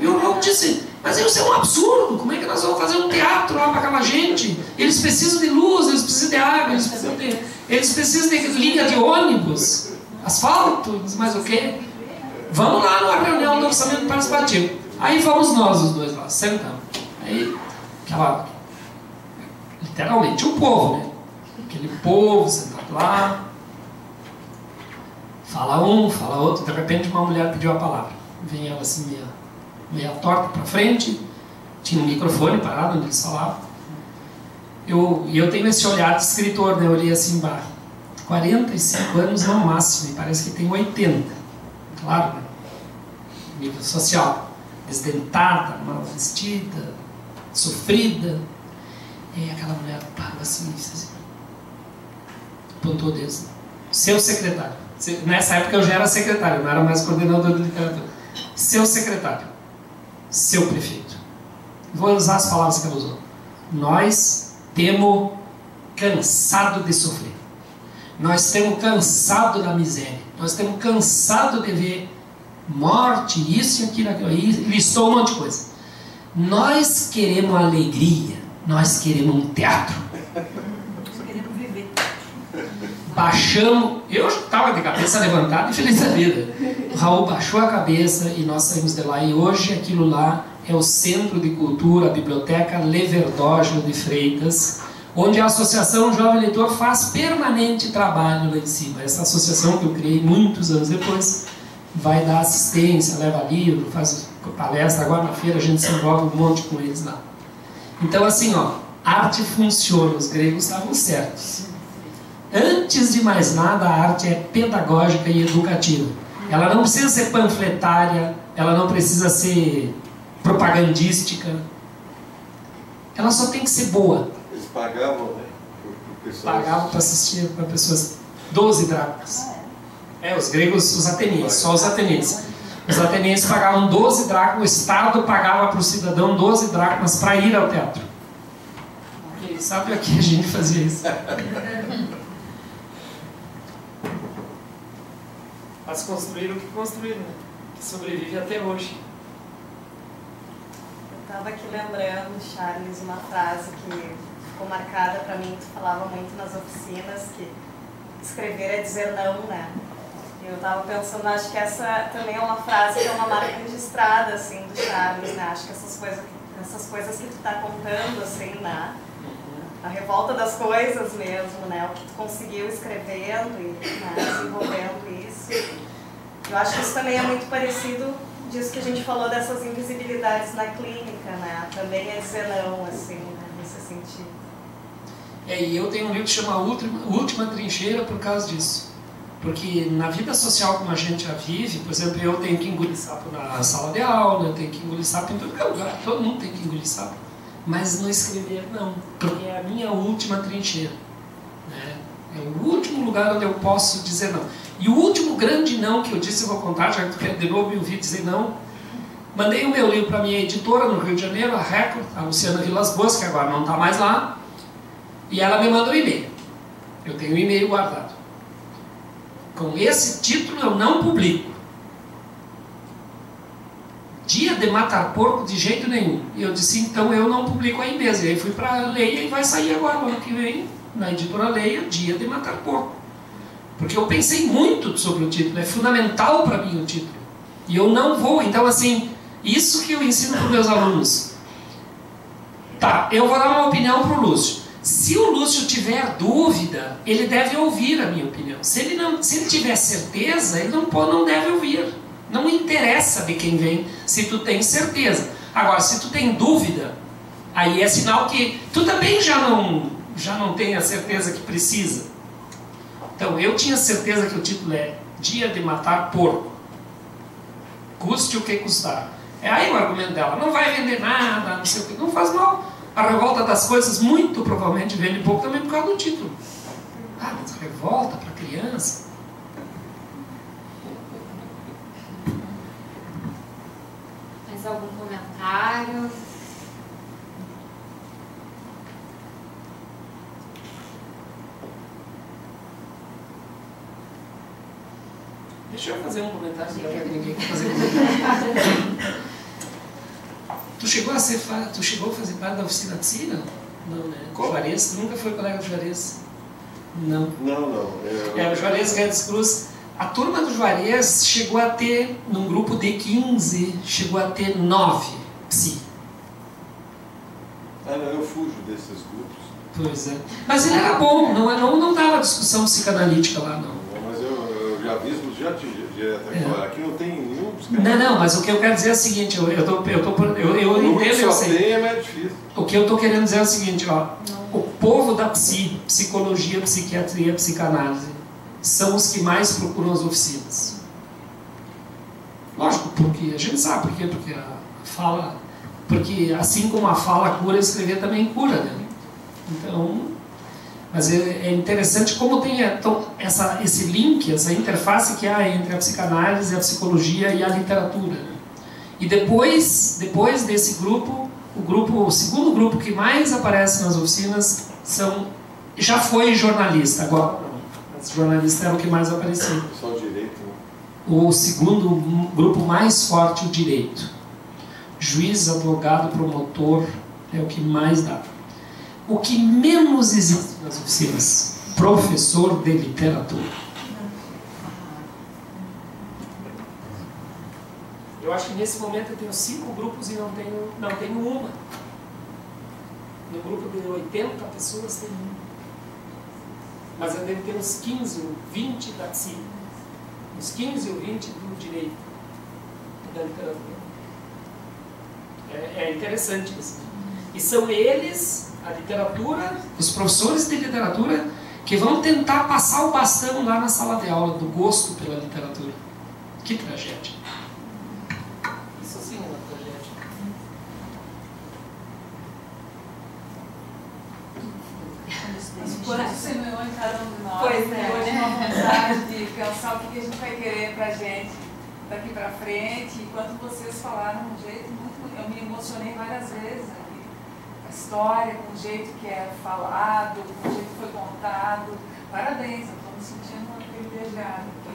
E o Raul disse, mas isso é um absurdo, como é que nós vamos fazer um teatro lá para aquela gente? Eles precisam de luz, eles precisam de água, eles precisam de linha de ônibus, asfalto, mais o quê? Vamos lá numa reunião do orçamento participativo. Aí fomos nós os dois lá, sentamos. Aí, literalmente, o povo, né? Aquele povo sentado lá, fala um, fala outro, de repente uma mulher pediu a palavra. Vem ela assim, meia torta para frente, tinha um microfone parado onde eles falavam. E eu tenho esse olhar de escritor, né? Eu olhei assim, 45 anos no máximo, e parece que tem 80. Claro, né? Nível social. Desdentada, mal vestida, sofrida. E aquela mulher parou assim, apontou o dedo. Seu secretário. Nessa época eu já era secretário, não era mais coordenador de literatura. Seu secretário. Seu prefeito. Vou usar as palavras que ela usou. Nós temos cansado de sofrer. Nós temos cansado da miséria. Nós temos cansado de ver morte, isso e aquilo, e listou um monte de coisa. Nós queremos alegria. Nós queremos um teatro. Nós queremos viver. Baixamos, eu estava de cabeça levantada e feliz da vida. O Raul baixou a cabeça e nós saímos de lá. E hoje aquilo lá é o Centro de Cultura, a Biblioteca Leverdógio de Freitas, onde a Associação Jovem Leitor faz permanente trabalho lá em cima. Essa associação que eu criei muitos anos depois vai dar assistência, leva livro, faz palestra. Agora na feira a gente se envolve um monte com eles lá. Então assim, ó, arte funciona, os gregos estavam certos. Antes de mais nada, a arte é pedagógica e educativa. Ela não precisa ser panfletária, ela não precisa ser propagandística. Ela só tem que ser boa. Eles pagavam, né? Pagavam para assistir para pessoas 12 dracmas. Os gregos, os atenienses, só os atenienses. Os atenienses pagavam 12 dracmas, o Estado pagava para o cidadão 12 dracmas para ir ao teatro. E sabe aqui a gente fazia isso? Mas construíram o que construíram, né? Que sobrevive até hoje. Eu estava aqui lembrando, Charles, uma frase que ficou marcada para mim, tu falava muito nas oficinas, que escrever é dizer não, né? Eu estava pensando, acho que essa também é uma frase que é uma marca registrada, assim, do Charles, né? Acho que essas coisas que essas coisas que tu está contando, assim, né? A revolta das coisas mesmo, né? O que tu conseguiu escrevendo e, né, desenvolvendo isso. Eu acho que isso também é muito parecido disso que a gente falou dessas invisibilidades na clínica, né? Também é dizer não, assim, né? Nesse sentido. E eu tenho um livro que chama Última Trincheira por causa disso. Porque na vida social como a gente já vive, por exemplo, eu tenho que engolir sapo na sala de aula, eu tenho que engolir sapo em todo lugar, todo mundo tem que engolir sapo. Mas no escrever não, porque é a minha última trincheira, né? É o último lugar onde eu posso dizer não. E o último grande não que eu disse, eu vou contar, já que tu quer de novo me ouvir dizer não. Mandei o meu livro para a minha editora no Rio de Janeiro, a Record, a Luciana Vilas Boas, que agora não está mais lá, e ela me mandou um e-mail. Eu tenho um e-mail guardado. Com esse título eu não publico. Dia de matar porco de jeito nenhum. E eu disse, então eu não publico aí mesmo. E aí fui para a Leia e vai sair agora, no ano que vem, na editora Leia, Dia de Matar Porco. Porque eu pensei muito sobre o título, é fundamental para mim o título. E eu não vou, então assim, isso que eu ensino para os meus alunos. Tá, eu vou dar uma opinião para o Lúcio. Se o Lúcio tiver dúvida, ele deve ouvir a minha opinião. Se ele tiver certeza, ele não deve ouvir. Não interessa de quem vem, se tu tem certeza. Agora, se tu tem dúvida, aí é sinal que tu também já não tem a certeza que precisa. Então, eu tinha certeza que o título é Dia de Matar Porco. Custe o que custar. É aí o argumento dela, não vai vender nada, não sei o que, não faz mal. A revolta das coisas muito provavelmente vende pouco também por causa do título. Ah, mas revolta para criança. Mais algum comentário? Deixa eu fazer um comentário, já que ninguém quer fazer comentário. Tu chegou a fazer parte da oficina de Psi, não, né? Juarez, tu nunca foi colega do Juarez? Não. Não. O Juarez Guedes Cruz. A turma do Juarez chegou a ter, num grupo de 15, chegou a ter 9 Psi. Ah, não, eu fujo desses grupos. Pois é. Mas ele era bom, não dava discussão psicanalítica lá, não. Mas eu já vi direto aqui. Aqui não tem nenhum psicanalista. Não, mas o que eu quero dizer é o seguinte, eu entendo, eu sei. É mais difícil. O que eu estou querendo dizer é o seguinte, ó, o povo da psicologia, psiquiatria, psicanálise, são os que mais procuram as oficinas. Lógico, porque a gente sabe por quê, porque a fala, porque assim como a fala cura, escrever também cura, né? Então, mas é interessante como tem esse link, essa interface que há entre a psicanálise, a psicologia e a literatura. Né? E depois desse grupo, o segundo grupo que mais aparece nas oficinas já foi jornalista, agora não. Mas jornalista era o que mais aparecia. Só o direito, né? O segundo grupo mais forte, o direito. Juiz, advogado, promotor, é o que mais dá. O que menos existe nas oficinas? Professor de literatura. Eu acho que nesse momento eu tenho 5 grupos e não tenho uma. No grupo de 80 pessoas tem uma. Mas eu devo ter uns 15 ou 20 da psi. Uns 15 ou 20 do direito e da literatura. É interessante isso. E são eles, a literatura, os professores de literatura, que vão tentar passar o bastão lá na sala de aula do gosto pela literatura. Que tragédia. Isso sim é uma tragédia. Quando você me encarando nós, Pois é. hoje uma vontade de pensar o que a gente vai querer pra gente daqui pra frente. E quando vocês falaram de um jeito muito... Eu me emocionei várias vezes aqui. A história, com o jeito que é falado, com o jeito que foi contado. Parabéns, eu estou me sentindo privilegiada. Foi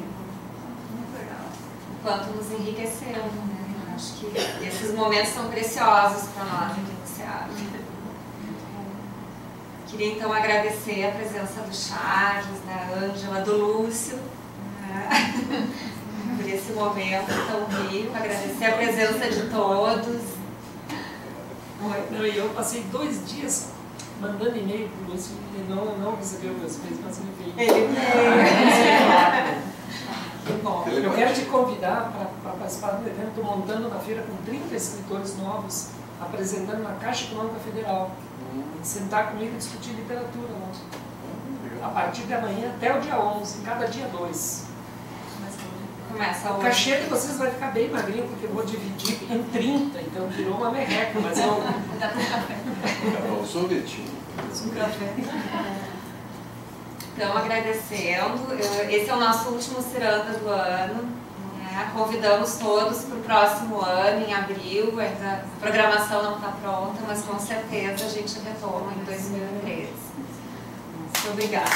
muito legal. Quanto nos enriqueceu, né? Eu acho que esses momentos são preciosos para nós aqui no SEAP. Queria então agradecer a presença do Charles, da Ângela, do Lúcio, né? Por esse momento tão rico, agradecer a presença de todos. Não, e eu passei 2 dias mandando e-mail pro Lúcio e não recebeu meus e-mails, mas enfim. Bom, eu quero te convidar para participar do evento. Estou montando uma feira com 30 escritores novos, apresentando na Caixa Econômica Federal. Sentar comigo e discutir literatura lá. A partir de amanhã até o dia 11, cada dia 2. Começa O cachê de vocês vai ficar bem magrinho, porque eu vou dividir em 30, então virou uma merreca, mas eu... Dá para um café. Um sorvetinho. Um café. Então, agradecendo. Esse é o nosso último Ciranda do ano. Né? Convidamos todos para o próximo ano, em abril. Ainda a programação não está pronta, mas com certeza a gente retoma em 2013. Muito obrigada.